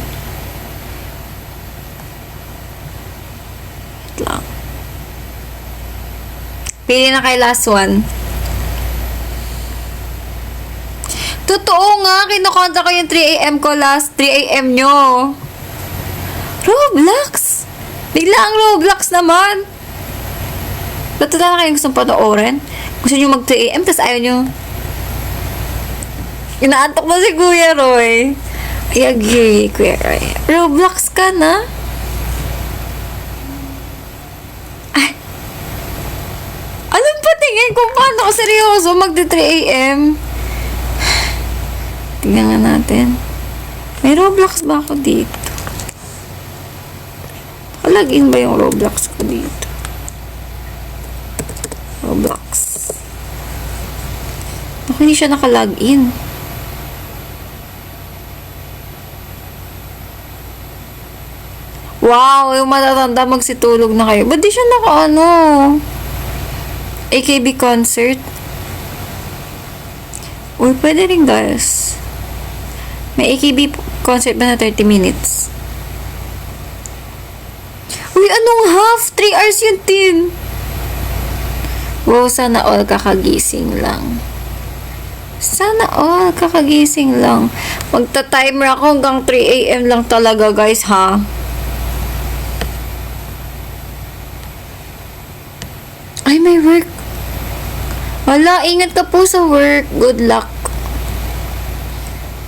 Wait lang. Pili na kay last one. Totoo nga, kinukontra ko yung 3 a.m. ko last 3 a.m. nyo. Roblox! Bigla ang Roblox naman. Ba't na kayo gustong panoorin? Gusto nyo mag 3 a.m. tapos ayaw nyo. Inaantok mo si Kuya Roy. Ay, agay, Kuya Roy. Roblox ka na? Ay. Anong patingin kung paano ko seryoso mag 3 a.m.? Tingnan nga natin. May Roblox ba ako dito? Nakalagin ba yung Roblox ko dito? Roblox. Ako hindi siya nakalagin. Wow, yung matatanda magsitulog na kayo. Ba't di siya AKB concert? Uy, pwede rin, guys. May AKB concert ba na 30 minutes? Uy, anong half? 3 hours yung tin. Wow, sana all kakagising lang. Sana all kakagising lang. Magta-timer ako hanggang 3 a.m. lang talaga, guys, ha? Ay, may work. Wala, ingat ka po sa work. Good luck.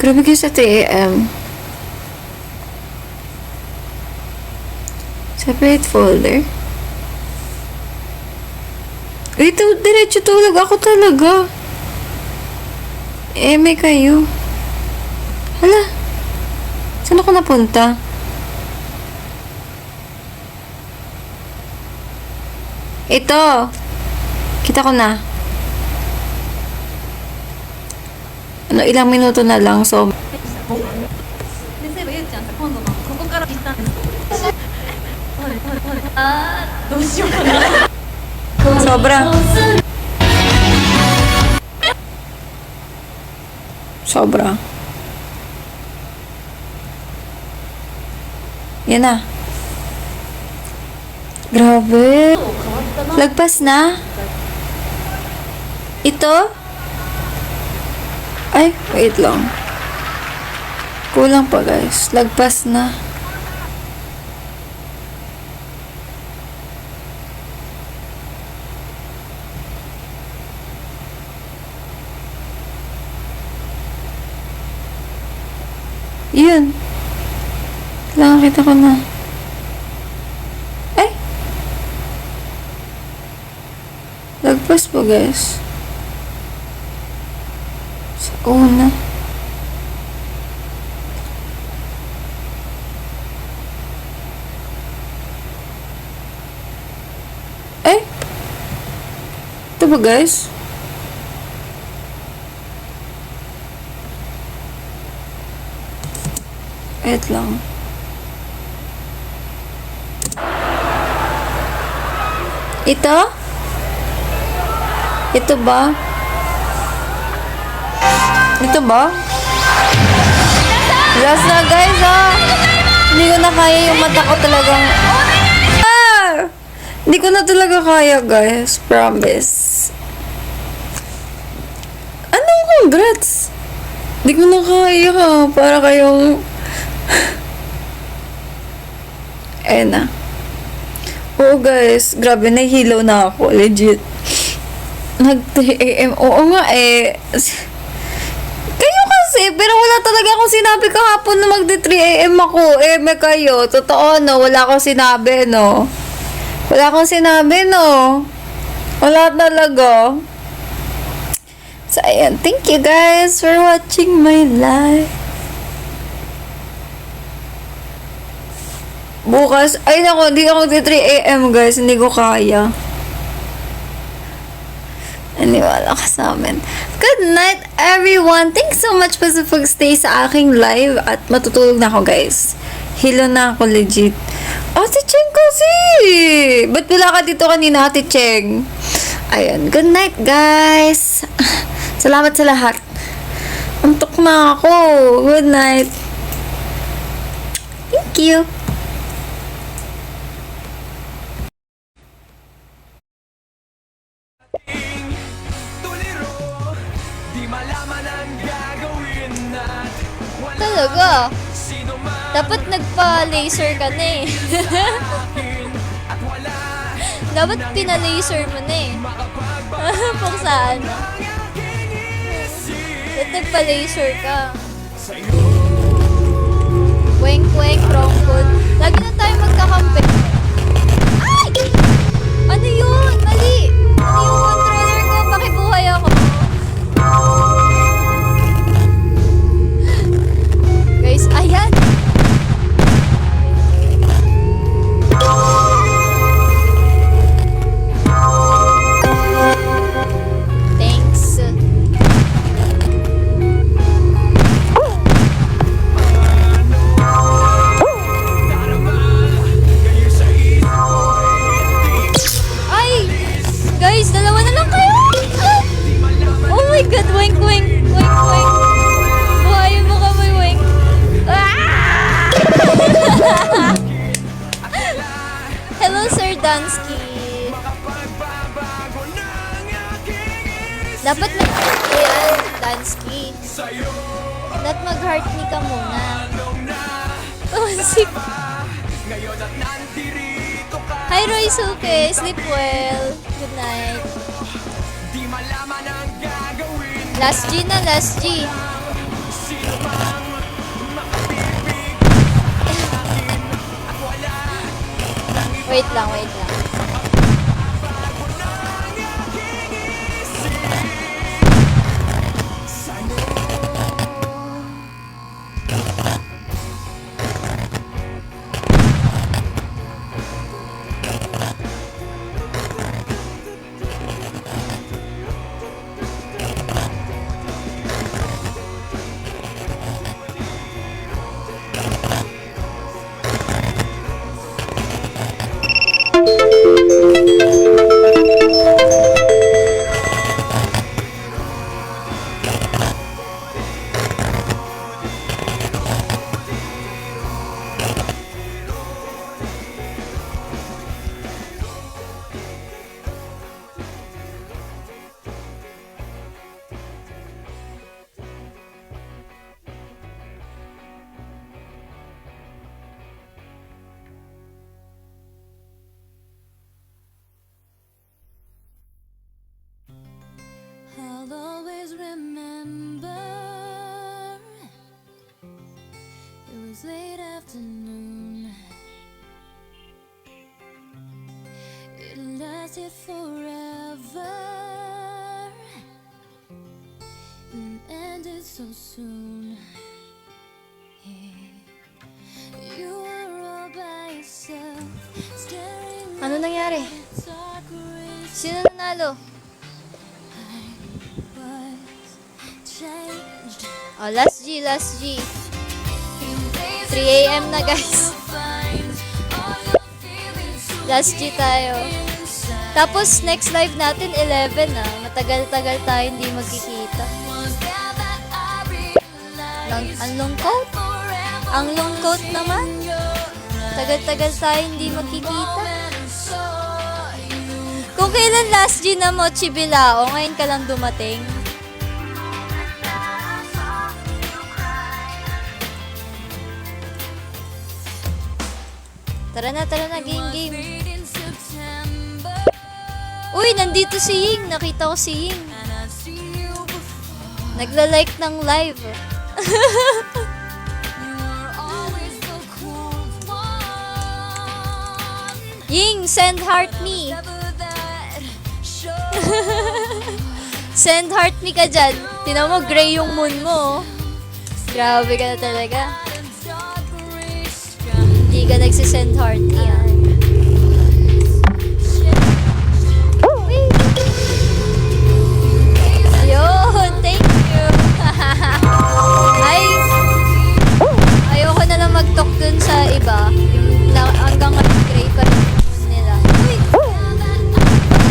Grabe kayo sa 3 a.m. Separate folder. Ito, diretso tulog ako talaga. May kayo. Hala. Saan ako napunta? Ito. Kita ko na. Ano, ilang minuto na lang, so... Sobra. Sobra. Yan na. Grabe. Lagpas na. Ito? Ay, wait lang. Kulang pa, guys. Lagpas na. Yun. Kailangan kita ko na. Ay! Lagpas po, guys. Sa una. Ay! Ito ba, guys? Wait lang. Ito? Ito ba? Ito ba? Last na, guys, ah! Hindi ko na kaya yung mata ko talagang... Ah! Hindi ko na talaga kaya, guys. Promise. Anong congrats? Hindi ko na kaya, ha? Para kayong... Eh na. Oo, guys. Grabe, nahihilaw na ako. Legit. Nag 3 a.m. Oo nga, eh. Kayo kasi, pero wala talaga akong sinabi kahapon na mag 3 a.m. ako. Eh, may kayo. Totoo, no? Wala akong sinabi, no? Wala akong sinabi, no? Wala talaga. So, ayan. Thank you guys for watching my live. Bukas, ay nako, hindi ako di 3 a.m. guys. Hindi ko kaya. Aniwala ka sa amin. Good night, everyone. Thanks so much po sa pag-stay sa aking live. At matutulog na ako, guys. Hilo na ako, legit. Ate Cheng kasi! Ba't wala ka dito kanina, Ate Cheng? Ayun. Good night, guys. Salamat sa lahat. Antok na ako. Good night. Thank you. Talaga? Dapat nagpa-laser ka na eh. Dapat pina-laser mo na eh. Kung saan? Dapat nagpa-laser ka. Weng-weng, krongkod. Lagi na tayo magkakampi. Ay! Ano yun? Mali! Ano yung controller ko? Pakibuhay ako. Guys, ayan! Thanks. Ay! Guys, dalawa na lang kayo! Ah! Oh my God! Wink, wink! Wink, wink! Buhayin mo kami, wink! Ah! Hello, Sir Dansky. Dapat mag-heart Dansky. Dapat mag-heart ni ka muna. Oh, sip. Hi, Roy Suke. Sleep well. Good night. Last G na, last G. Wait lang, wait lang. I'll always remember it was late afternoon. It lasted forever and ended so soon. You were all by yourself, staring Ano nangyari? at the dark rays. Sino nanalo? Changed. Oh, last G, last G. 3 a.m. na guys. Last G tayo. Tapos next live natin 11 ah. Matagal-tagal tayo hindi magkikita. Ang lungkot. Ang lungkot naman. Tagal-tagal tayo hindi magkikita. Kung kailan last G na Mochi Bilao, ngayon ka lang dumating. Tara na, game. Uy, nandito si Ying. Nakita ko si Ying. Nagla-like ng live. Ying, send heart me. Send heart me ka dyan. Tinan mo, gray yung moon mo. Grabe ka na talaga. Hindi ka nagsisend heart me, ah. Ayun, thank you. Ay, ayoko na lang mag-talk dun sa iba. Yung hanggang gray pa rin yung moon nila. Uy!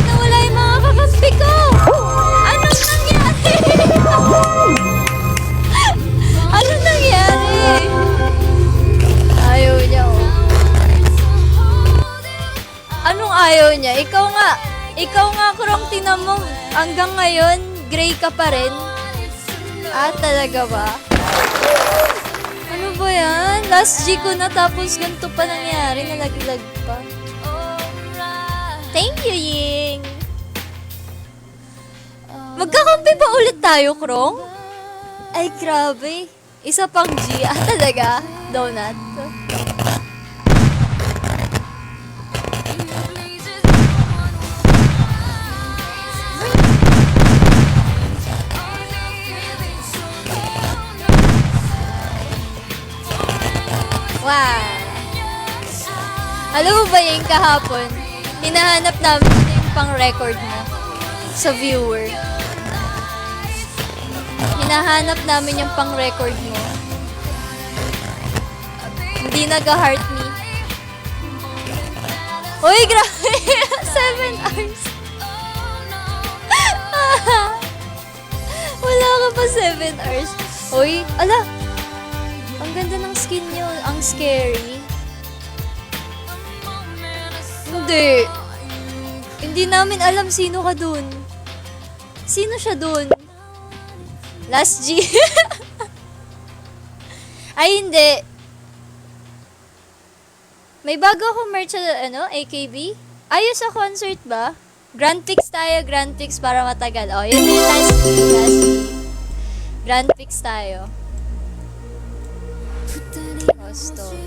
Nawala yung mga kakampi ko! Anong nangyari? Anong nangyari? Ayaw niya, oh. Anong ayaw niya? Ikaw nga, Krong, tinan mo, hanggang ngayon, gray ka pa rin. Ah, talaga ba? Ano ba yan? Last G ko na tapos ganito pa nangyari, nalaglag pa. Thank you, Ying! Magkakampi pa ulit tayo, Krong? Ay, grabe. Isa pang G. Ah, talaga? Donut. Wow! Alam mo ba yung kahapon, hinahanap namin yung pang-record mo sa viewer. Hinahanap namin yung pang-record mo. Hindi nag-heart me. Uy, grabe! 7 hours. Wala ka pa 7 hours. Uy, ala! Ang ganda ng skin niyo. Ang scary. Hindi. Hindi namin alam sino ka dun. Sino siya dun? Last G. Ay, hindi. May bago akong merch sa, AKB? Ayos sa concert ba? Grand Pix tayo, Grand Pix para matagal. Oh, yun yung last G. Grand Pix tayo. Costume.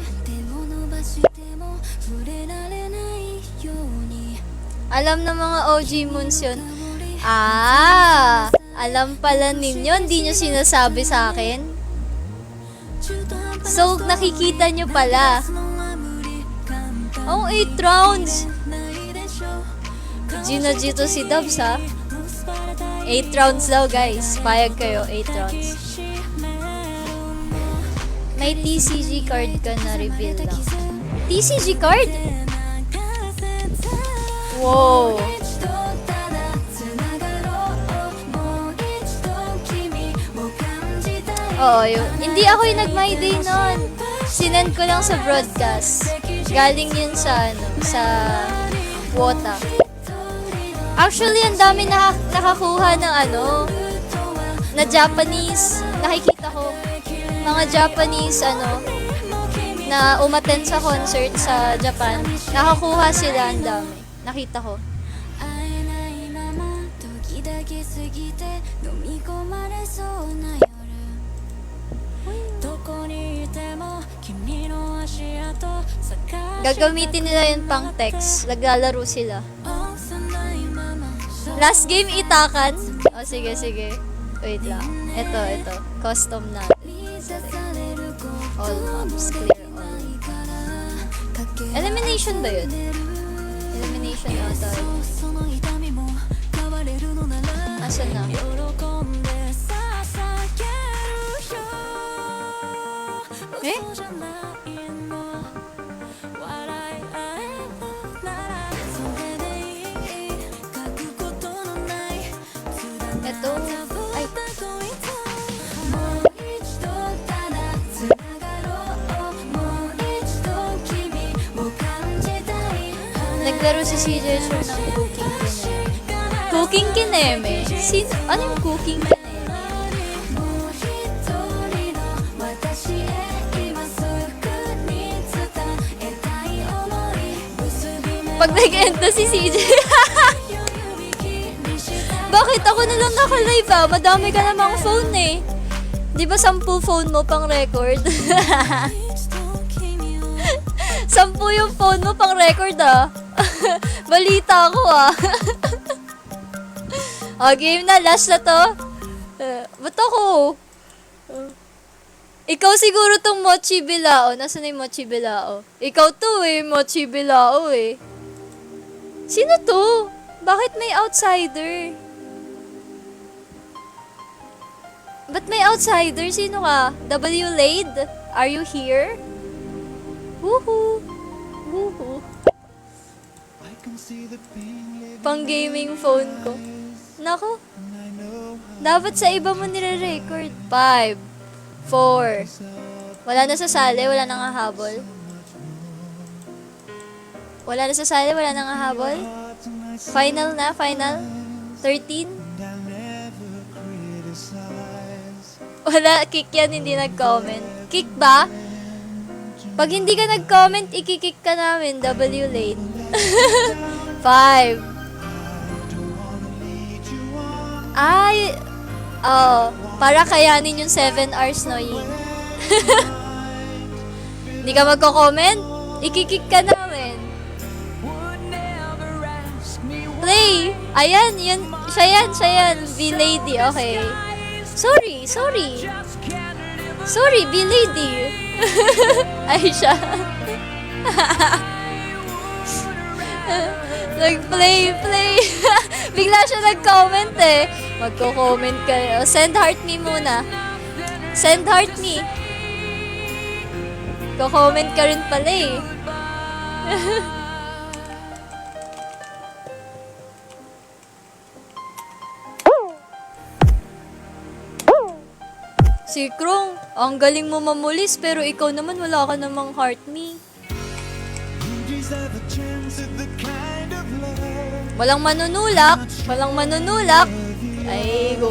Alam ng mga OG Moons yun. Ah! Alam pala ninyo, hindi nyo sinasabi sa akin. So, nakikita nyo pala. Oh, 8 rounds! Gina Gito si Dubs, ha? 8 rounds daw, guys. Payag kayo, 8 rounds. May TCG card ka na reveal lang. TCG card? Wow! Oo, yun. Hindi ako yung nag-my day nun. Sinend ko lang sa broadcast. Galing yun sa, sa Wota. Actually, ang dami nakakuha ng na Japanese. Nakikita ko. Mga Japanese, na umattend sa concert sa Japan. Nakakuha sila, ang dami. Nakita ko. Gagamitin nila yun pang text. Naglalaro sila. Last game, itakan. O, sige, sige. Wait lang. Ito. Custom na. All maps. Clear all. Elimination ba yun? Elimination ata. Asan na? Eh? Ito. Ay. Naglaro si CJ Chou ng Cooking Kineme. Cooking Kineme? Ano yung Cooking Kineme? Pag nag-end na si CJ. Bakit ako na lang naka-live ah? Madami ka namang phone eh. Di ba 10 phone mo pang record? 10 yung phone mo pang record ah. Balita ko ah. O, game na. Last na to. Ba't ako? Ikaw siguro tong Mochi Bilao. Nasaan na yung Mochi Bilao? Ikaw to eh, Mochi Bilao eh. Sino to? Bakit may outsider? Ba't may outsider? Sino ka? W. Lade? Are you here? Woohoo! Woohoo! Pang gaming phone ko. Nako. Dapat sa iba mo nire-record. 5, 4. Wala na sasali, wala nang hahabol. Wala na sasali, wala nang hahabol. Final na, final. 13. Wala, kick yan, hindi nag-comment. Kick ba? Pag hindi ka nag-comment, ikikick ka namin, W late. 5. Ay, para kayanin yung 7 hours, no, Ying? Hindi ka magko-comment? Ikikick ka namin. Play! Ayan, yun. Siya yan. B-Lady, okay. Sorry. Sorry, B-Lady. Ay, siya. Nag-play. Bigla siya nag-comment eh. Magko-comment kayo. Send heart me muna. Send heart me. Ko-comment ka rin pala eh. Si Krong, ang galing mo mamulis pero ikaw naman wala ka namang heart me. Walang manunulak. Ay, go.